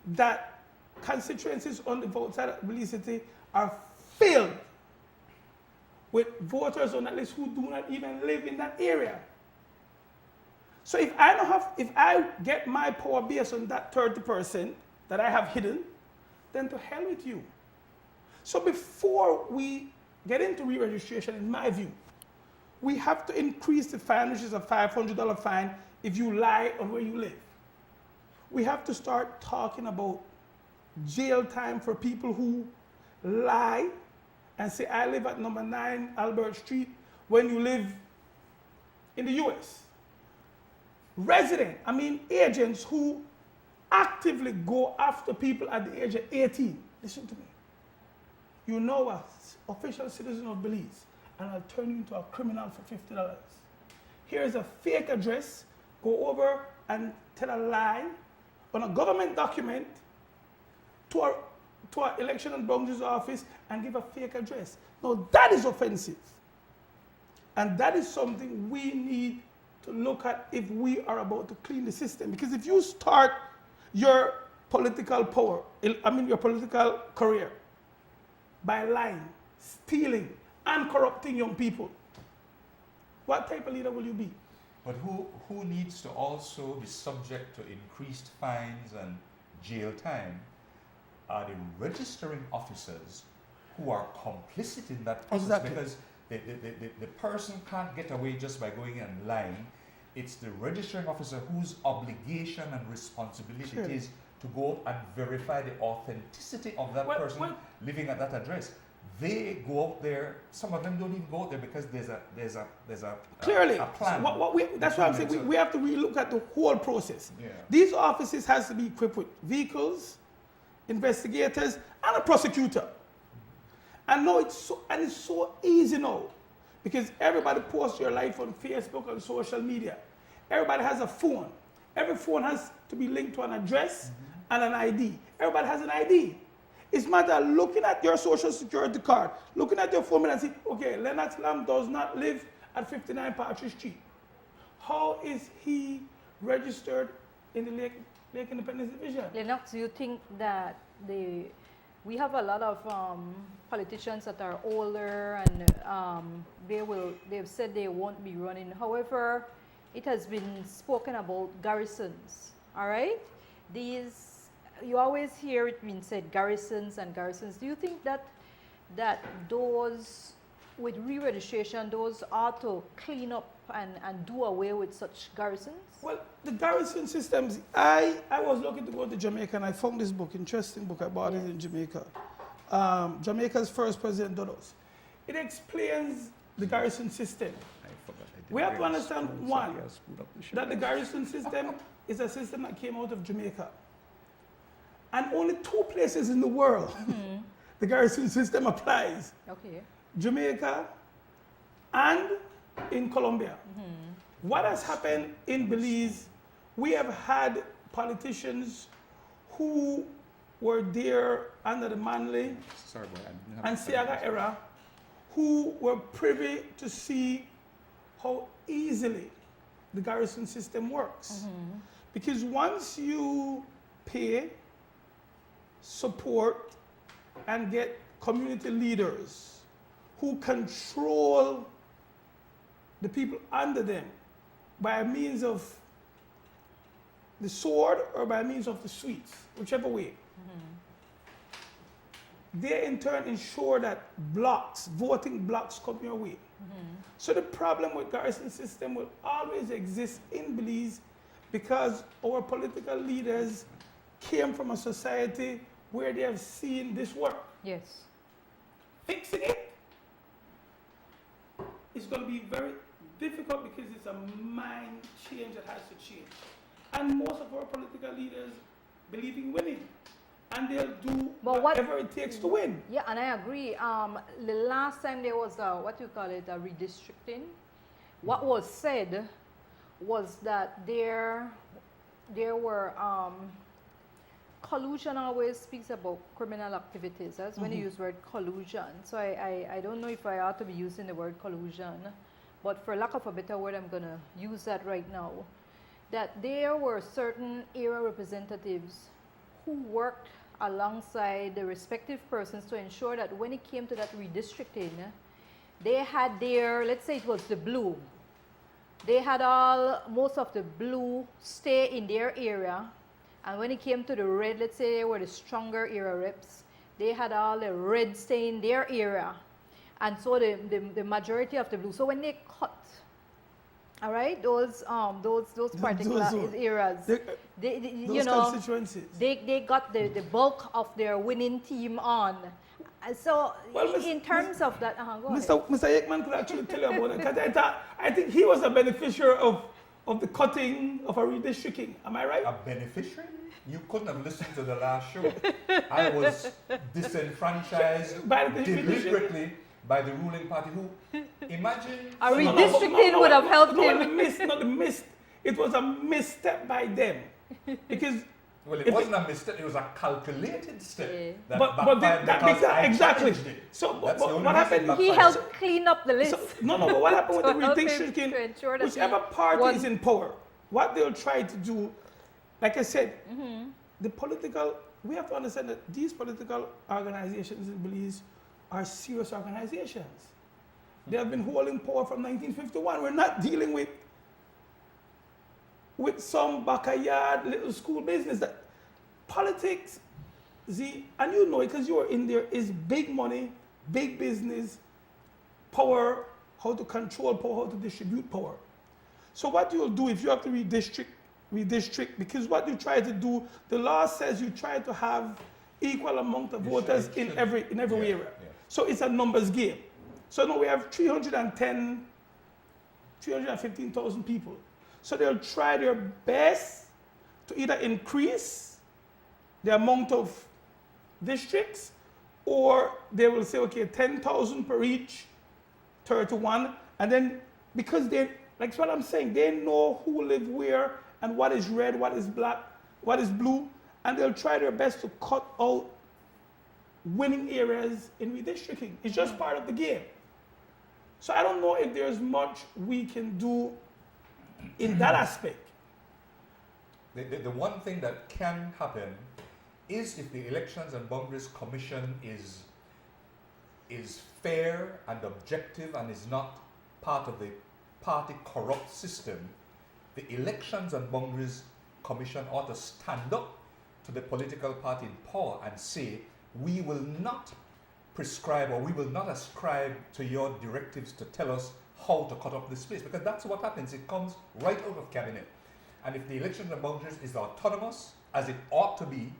S7: that constituencies on the outside of Belize City are filled with voters on that list who do not even live in that area. So if I get my power based on that 30% that I have hidden, then to hell with you. So before we get into re-registration, in my view, we have to increase the fine, which is a $500 fine if you lie on where you live. We have to start talking about jail time for people who lie and say, I live at number 9 Albert Street when you live in the US. Agents who actively go after people at the age of 18. Listen to me. You know an official citizen of Belize, and I'll turn you into a criminal for $50. Here's a fake address. Go over and tell a lie on a government document to to an election and boundaries office and give a fake address. Now that is offensive. And that is something we need to look at if we are about to clean the system. Because if you start your political power, your political career by lying, stealing, and corrupting young people, what type of leader will you be?
S2: But who needs to also be subject to increased fines and jail time are the registering officers who are complicit in that process.
S7: Exactly.
S2: Because the person can't get away just by going and lying. It's the registering officer whose obligation and responsibility it is to go out and verify the authenticity of that person living at that address. They go out there. Some of them don't even go out there because there's a
S7: clearly
S2: a plan.
S7: So that's what I'm saying. We have to relook at the whole process.
S2: Yeah.
S7: These offices has to be equipped with vehicles, investigators, and a prosecutor. And now it's so easy now because everybody posts your life on Facebook and social media. Everybody has a phone. Every phone has to be linked to an address and an ID. Everybody has an ID. It's a matter of looking at your social security card, looking at your phone and saying, okay, Lennox Lamb does not live at 59 Partridge Street. How is he registered in the Lake Independence Division?
S1: Lennox, do you think that we have a lot of politicians that are older and they've said they won't be running. However, it has been spoken about garrisons, all right? You always hear it being said garrisons and garrisons. Do you think that those, with re-registration, those ought to clean up and do away with such garrisons?
S7: Well, the garrison systems, I was looking to go to Jamaica and I found this book, interesting book. I bought it in Jamaica. Jamaica's first president, Dodos. It explains the garrison system. We have to understand, one, that the garrison system is a system that came out of Jamaica. And only 2 places in the world the garrison system applies.
S1: Okay.
S7: Jamaica and in Colombia. What has happened in Belize, we have had politicians who were there under the Manley and Siaga era who were privy to see how easily the garrison system works. Because once you pay, support, and get community leaders who control the people under them by means of the sword or by means of the sweets, whichever way. They in turn ensure that voting blocks come your way. So the problem with garrison system will always exist in Belize because our political leaders came from a society where they have seen this work.
S1: Yes.
S7: Fixing it is going to be very difficult because it's a mind change that has to change. And most of our political leaders believe in winning. And they'll do whatever it takes to win.
S1: Yeah, and I agree. The last time there was a redistricting, what was said was that there were collusion always speaks about criminal activities. That's when you use the word collusion. So I don't know if I ought to be using the word collusion, but for lack of a better word, I'm going to use that right now. That there were certain area representatives who worked alongside the respective persons to ensure that when it came to that redistricting, they had their, let's say it was the blue, they had most of the blue stay in their area, and when it came to the red, let's say they were the stronger area reps, they had all the red stay in their area, and so the majority of the blue. So when they cut, all right, those particular areas,
S7: those constituencies,
S1: they got the bulk of their winning team on. So in terms of that, go ahead.
S7: Mr. Aikman could actually tell you about it, because I think he was a beneficiary of the cutting of a redistricting. Am I right?
S2: A beneficiary? You couldn't have listened to the last show. I was disenfranchised deliberately by the ruling party who, imagine...
S1: A redistricting would have helped him.
S7: It was a misstep by them. Because
S2: Well, it wasn't a mistake, it was a calculated step.
S1: Yeah.
S2: That
S7: But
S2: backfired because I
S7: exactly.
S2: challenged it.
S7: So
S2: That's the
S7: but
S2: only
S7: what
S2: reason
S7: happened?
S2: it
S1: He
S2: backfired.
S1: helped clean up the list.
S7: So, no, but what happened with
S1: To
S7: the
S1: help him
S7: redistricting?
S1: to ensure that
S7: Whichever
S1: he
S7: party
S1: won.
S7: is in power, what they'll try to do, like I said, the political. We have to understand that these political organizations in Belize are serious organizations. They have been holding power from 1951. We're not dealing with some backyard little school business. That politics, and you know it because you were in there, is big money, big business, power, how to control power, how to distribute power. So what you'll do if you have to redistrict, because what you try to do, the law says you try to have equal amount of voters in every area.
S2: Yeah.
S7: So it's a numbers game. So now we have 315,000 people. So they'll try their best to either increase the amount of districts, or they will say, okay, 10,000 per each, 31, and then because they, like what I'm saying, they know who live where and what is red, what is black, what is blue, and they'll try their best to cut out winning areas in redistricting. It's just part of the game. So I don't know if there's much we can do in that aspect.
S2: The one thing that can happen is if the Elections and Boundaries Commission is fair and objective and is not part of the party corrupt system, the Elections and Boundaries Commission ought to stand up to the political party in power and say, we will not prescribe or we will not ascribe to your directives to tell us how to cut up this space, because that's what happens. It comes right out of cabinet. And if the Elections and Boundaries is autonomous, as it ought to be,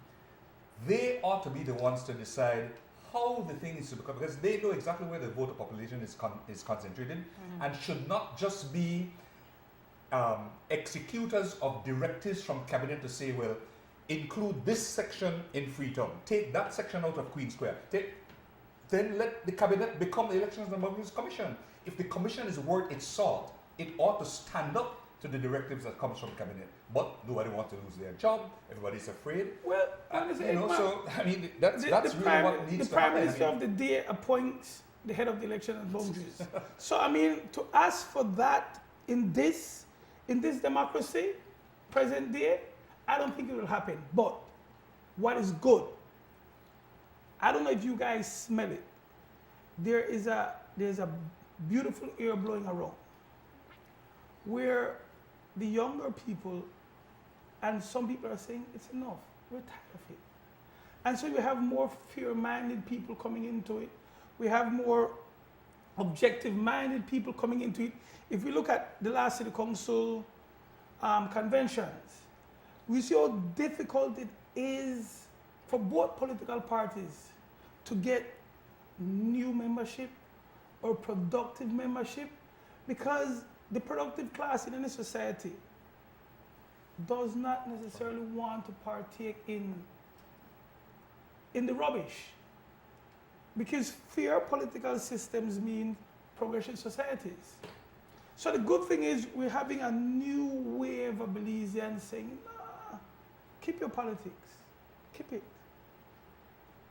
S2: they ought to be the ones to decide how the thing is to become, because they know exactly where the voter population is concentrated, and should not just be executors of directives from cabinet to say, well, include this section in Freetown, take that section out of Queen Square, then let the cabinet become the Elections and Boundaries Commission. If the commission is worth its salt, it ought to stand up to the directives that comes from cabinet. But nobody wants to lose their job. Everybody's afraid.
S7: Well,
S2: so I mean, that's really what needs
S7: the
S2: to happen.
S7: Prime Minister of the day appoints the head of the Election and Boundaries. So I mean, to ask for that in this democracy, present day, I don't think it will happen. But what is good? I don't know if you guys smell it. There's a beautiful air blowing around where the younger people and some people are saying it's enough. We're tired of it. And so we have more fear-minded people coming into it. We have more objective-minded people coming into it. If we look at the last City Council conventions, we see how difficult it is for both political parties to get new membership or productive membership, because the productive class in any society does not necessarily want to partake in the rubbish, because fair political systems mean progressive societies. So the good thing is we're having a new wave of Belizeans saying, nah, keep your politics, keep it.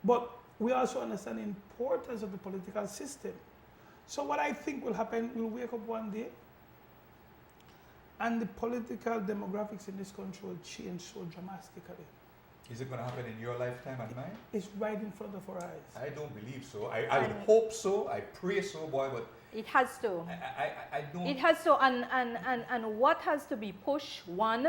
S7: But we also understand the importance of the political system. So what I think will happen, we'll wake up one day and the political demographics in this country will change so dramatically.
S2: Is it going to happen in your lifetime and mine?
S7: It's right in front of our eyes.
S2: I don't believe so. I would hope so. I pray so, boy, but
S1: It has to.
S2: I don't.
S1: It has to, and what has to be pushed? One,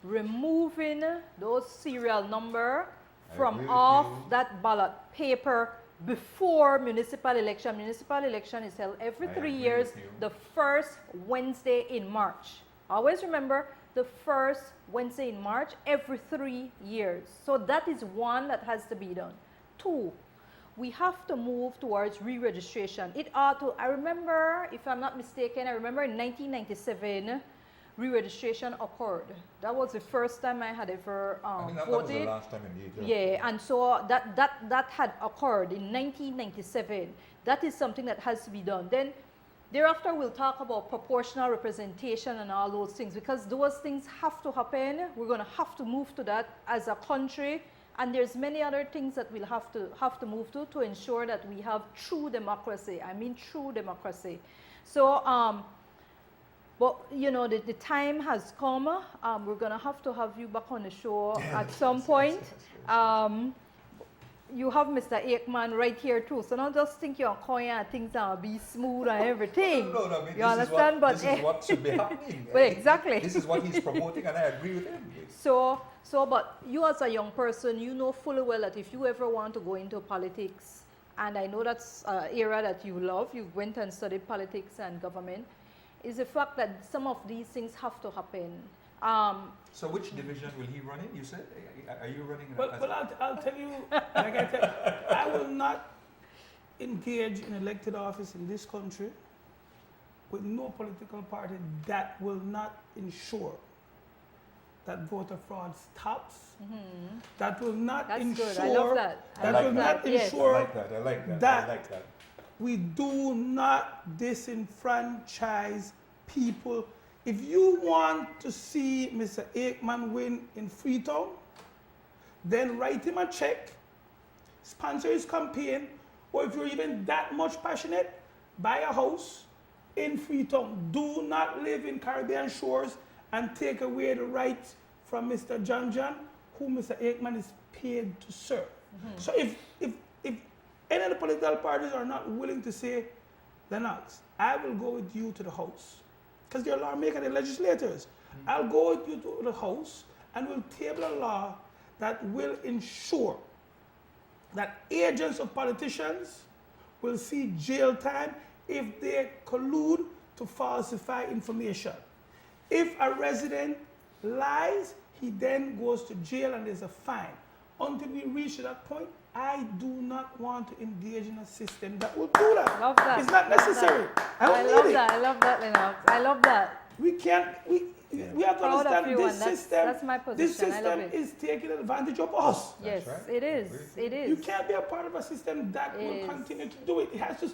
S1: removing those serial number
S2: I
S1: from
S2: agree with
S1: off
S2: you.
S1: that ballot paper before municipal election. Municipal election is held every
S2: I
S1: 3
S2: agree
S1: years,
S2: with you.
S1: the first Wednesday in March. Always remember the first Wednesday in March every 3 years. So that is one that has to be done. Two, we have to move towards re-registration. It ought to, I remember, if I'm not mistaken, I remember in 1997, re-registration occurred. That was the first time I had ever
S2: I think that
S1: voted.
S2: was the last time indeed.
S1: Yeah, and so that had occurred in 1997. That is something that has to be done. Then Thereafter, we'll talk about proportional representation and all those things, because those things have to happen. We're going to have to move to that as a country, and there's many other things that we'll have to move to ensure that we have true democracy. I mean true democracy. So, but you know, the time has come. We're going to have you back on the show at some point. You have Mr. Aikman right here too, so don't just think you're coy and things are be smooth and everything.
S2: No, I mean,
S1: you understand?
S2: This is what should be happening.
S1: Well, exactly.
S2: This is what he's promoting, and I agree with him.
S1: So, but you as a young person, you know fully well that if you ever want to go into politics, and I know that's an area that you love, you went and studied politics and government, is the fact that some of these things have to happen.
S2: So which division will he run in, you said? Are you running in
S7: Well, I'll tell you, like I tell you, I will not engage in elected office in this country with no political party that will not ensure that voter fraud stops. Mm-hmm. That will not
S1: That's
S7: ensure.
S1: Good. I love that.
S7: That will not ensure.
S2: I like that. I like that.
S7: That
S2: I like that.
S7: we do not disenfranchise people. If you want to see Mr. Aikman win in Freetown, then write him a check, sponsor his campaign, or if you're even that much passionate, buy a house in Freetown. Do not live in Caribbean shores and take away the rights from Mr. John, who Mr. Aikman is paid to serve. Mm-hmm. So if any of the political parties are not willing to say, Lennox, I will go with you to the house, because they're lawmakers, they're legislators. Mm-hmm. I'll go with you to the house and we'll table a law that will ensure that agents of politicians will see jail time if they collude to falsify information. If a resident lies, he then goes to jail and there's a fine. Until we reach that point, I do not want to engage in a system that will do that.
S1: Love that.
S7: It's not necessary.
S1: I love that. I love that, Lennox. I love that.
S7: We can't. We have to
S1: Proud of
S7: understand
S1: you,
S7: this
S1: and that's-
S7: system.
S1: that's my position.
S7: This
S1: I love
S7: system
S1: it.
S7: is taking advantage of us.
S1: Yes,
S2: right.
S1: it is. It is.
S7: You can't be a part of a system that
S1: It
S7: will
S1: is.
S7: continue to do it. It has to.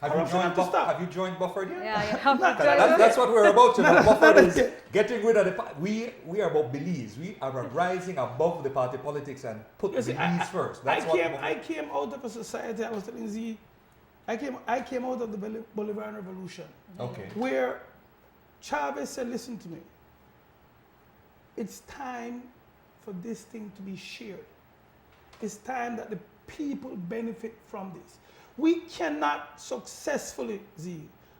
S2: Have
S7: Corruption has to stop.
S2: Have you joined Bufford yet?
S1: Yeah, yeah.
S2: That's what we're about to do. Bufford is getting rid of the we are about Belize. We are rising above the party politics and put
S7: You see,
S2: Belize first. That's
S7: I came out of a society. I was telling Z. I came out of the Bolivarian Revolution.
S2: Okay.
S7: Where Chavez said, "Listen to me. It's time for this thing to be shared. It's time that the people benefit from this. We cannot successfully,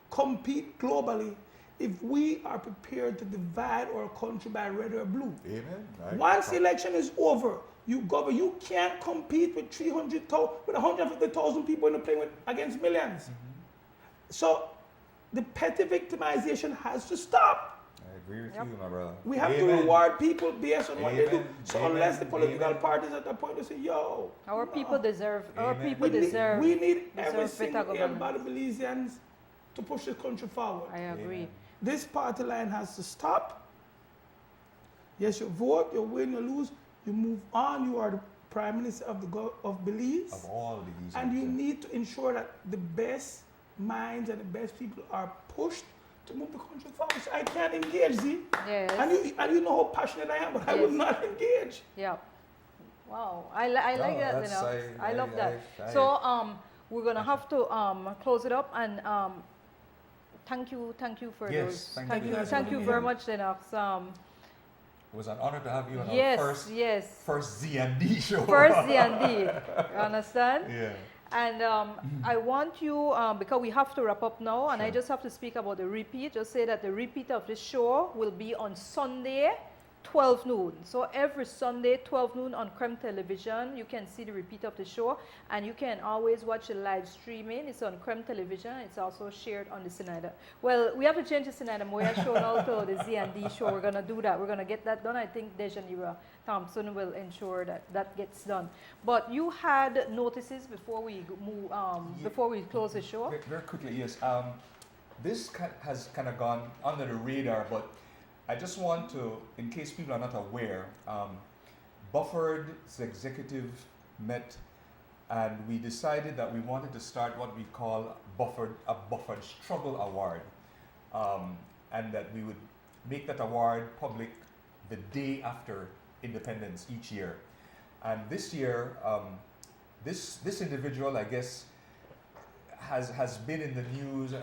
S7: compete globally if we are prepared to divide our country by red or blue.
S2: Amen.
S7: Once election is over, you can't compete with 150,000 people in the plane against millions. Mm-hmm. So the petty victimization has to stop.
S2: I agree with you, my brother.
S7: We have to reward people based on what they do. So
S2: Amen.
S7: unless the political parties at that point they say, yo,
S1: Our people deserve. Our
S2: Amen.
S1: people deserve.
S7: we need every
S1: deserve
S7: single
S1: better government.
S7: everybody Belizeans to push the country forward.
S1: I agree.
S2: Amen.
S7: This party line has to stop. Yes, you vote, you win, you lose, you move on. You are the Prime Minister of Belize.
S2: Of all Belize.
S7: And you need to ensure that the best minds and the best people are pushed to move the country forward. So I can't engage,
S1: Yes.
S7: And you know how passionate I am, but I will not engage.
S1: Yeah. Wow. I like that, you
S2: that's-
S1: know. I love that.
S2: I-
S1: So we're gonna have to close it up, and thank you for
S2: Yes,
S1: those.
S2: thank you.
S1: Thank you very much, Lennox.
S2: It was an honor to have you on
S1: Yes,
S2: our
S1: yes.
S2: first Z&D show.
S1: First D&D. You understand?
S2: Yeah.
S1: And I want you, because we have to wrap up now, and I
S2: Sure.
S1: just have to speak about the repeat. Just say that the repeat of this show will be on Sunday, 12 noon. So every Sunday, 12 noon on Creme Television, you can see the repeat of the show, and you can always watch the live streaming. It's on Creme Television. It's also shared on the Zenaida. Well, we have to change the Zenaida Moya show now to the Z&D show. We're going to do that. We're going to get that done. I think Dejanira Thompson will ensure that that gets done. But you had notices before we move, before we close the show.
S2: Very quickly, yes. This has kind of gone under the radar, but I just want to, in case people are not aware, Bufford's executive met and we decided that we wanted to start what we call a buffered struggle award, and that we would make that award public the day after independence each year. And this year, this individual, I guess, has been in the news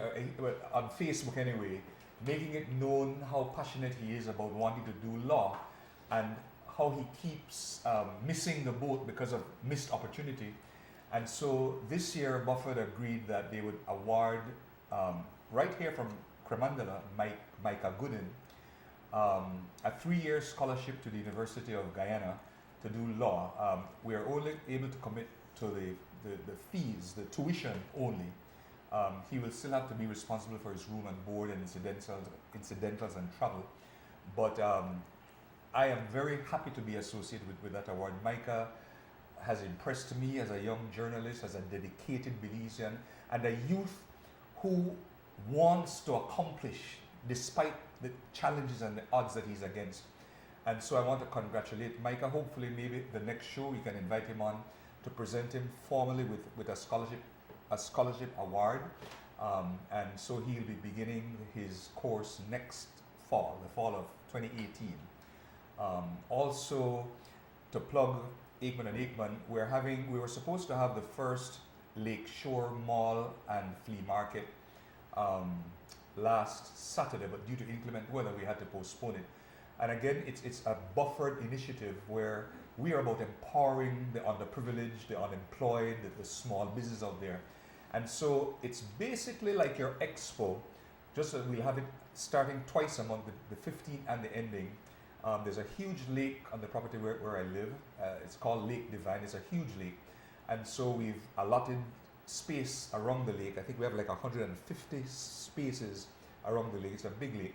S2: on Facebook anyway, making it known how passionate he is about wanting to do law, and how he keeps missing the boat because of missed opportunity. And so this year, Buffett agreed that they would award, right here from Cremandala, Micah Gooden, a 3-year scholarship to the University of Guyana to do law. We are only able to commit to the fees, the tuition only. He will still have to be responsible for his room and board and incidentals and travel. But I am very happy to be associated with that award. Micah has impressed me as a young journalist, as a dedicated Belizean, and a youth who wants to accomplish despite the challenges and the odds that he's against. And so I want to congratulate Micah. Hopefully maybe the next show we can invite him on to present him formally with a scholarship award. And so he'll be beginning his course next fall, the fall of 2018. Also, to plug Aikman and Aikman, we were supposed to have the first Lakeshore Mall and Flea Market last Saturday, but due to inclement weather, we had to postpone it. And again, it's a buffered initiative where we are about empowering the underprivileged, the unemployed, the small business out there. And so it's basically like your expo, just that we'll have it starting twice a month, the 15th and the ending. There's a huge lake on the property where I live. It's called Lake Divine. It's a huge lake. And so we've allotted space around the lake. I think we have like 150 spaces around the lake. It's a big lake.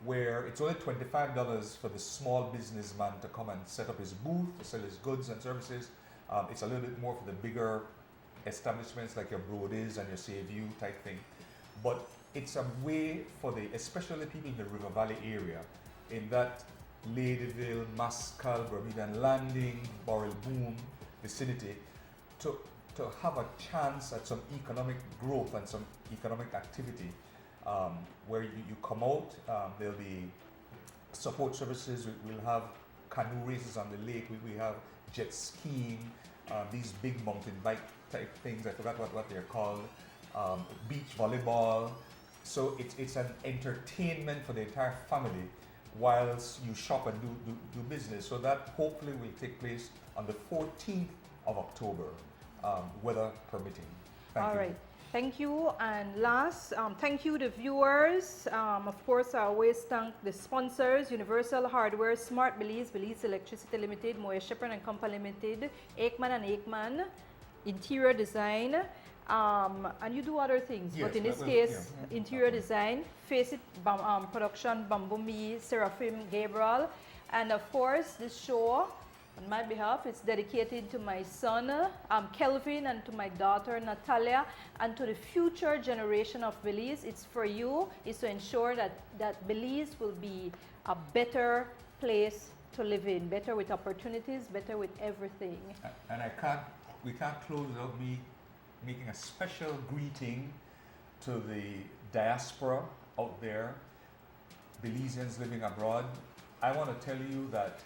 S2: Where it's only $25 for the small businessman to come and set up his booth, to sell his goods and services. It's a little bit more for the bigger establishments like your Brody's and your Sayview type thing. But it's a way for especially people in the River Valley area, in that Ladyville, Mascal, Bermudan Landing, Borrell Boom vicinity, to have a chance at some economic growth and some economic activity. Where you come out, there'll be support services. We'll have canoe races on the lake. We have jet skiing, these big mountain bike type things. I forgot what they're called. Beach volleyball. So it's an entertainment for the entire family whilst you shop and do business. So that hopefully will take place on the 14th of October, weather permitting. Thank you.
S1: Right. Thank you. And last, thank you to viewers. Of course, I always thank the sponsors: Universal Hardware, Smart Belize, Belize Electricity Limited, Moya Shepherd and Company Limited, Aikman and Aikman, Interior Design, and you do other things.
S2: Yes,
S1: but in this
S2: well,
S1: case,
S2: yeah.
S1: Interior Design, Face It Production, Bamboo Me, Seraphim Gabriel, and of course, this show, on my behalf, it's dedicated to my son, Kelvin, and to my daughter, Natalia, and to the future generation of Belize. It's for you. It's to ensure that Belize will be a better place to live in, better with opportunities, better with everything.
S2: And we can't close without me making a special greeting to the diaspora out there, Belizeans living abroad. I want to tell you that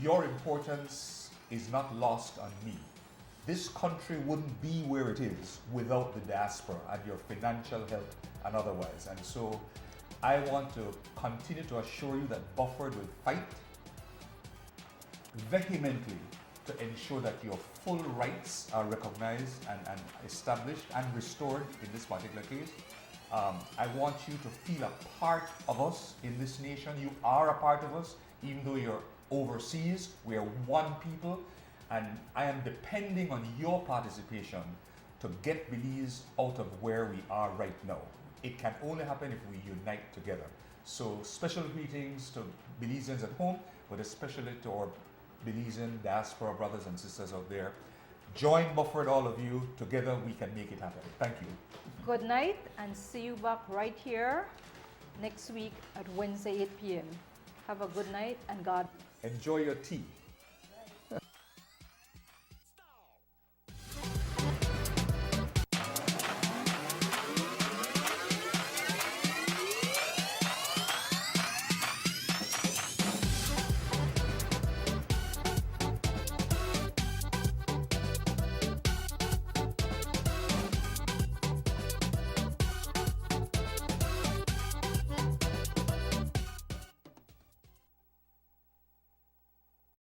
S2: your importance is not lost on me. This country wouldn't be where it is without the diaspora and your financial help and otherwise. And so I want to continue to assure you that Bufford will fight vehemently to ensure that your full rights are recognized and established and restored in this particular case. I want you to feel a part of us in this nation. You are a part of us, even though you're overseas. We are one people, and I am depending on your participation to get Belize out of where we are right now. It can only happen if we unite together. So special greetings to Belizeans at home, but especially to our Belizean diaspora brothers and sisters out there. Join Bufford, all of you. Together we can make it happen. Thank you.
S1: Good night, and see you back right here next week at Wednesday, 8 p.m. Have a good night, and God.
S2: Enjoy your tea.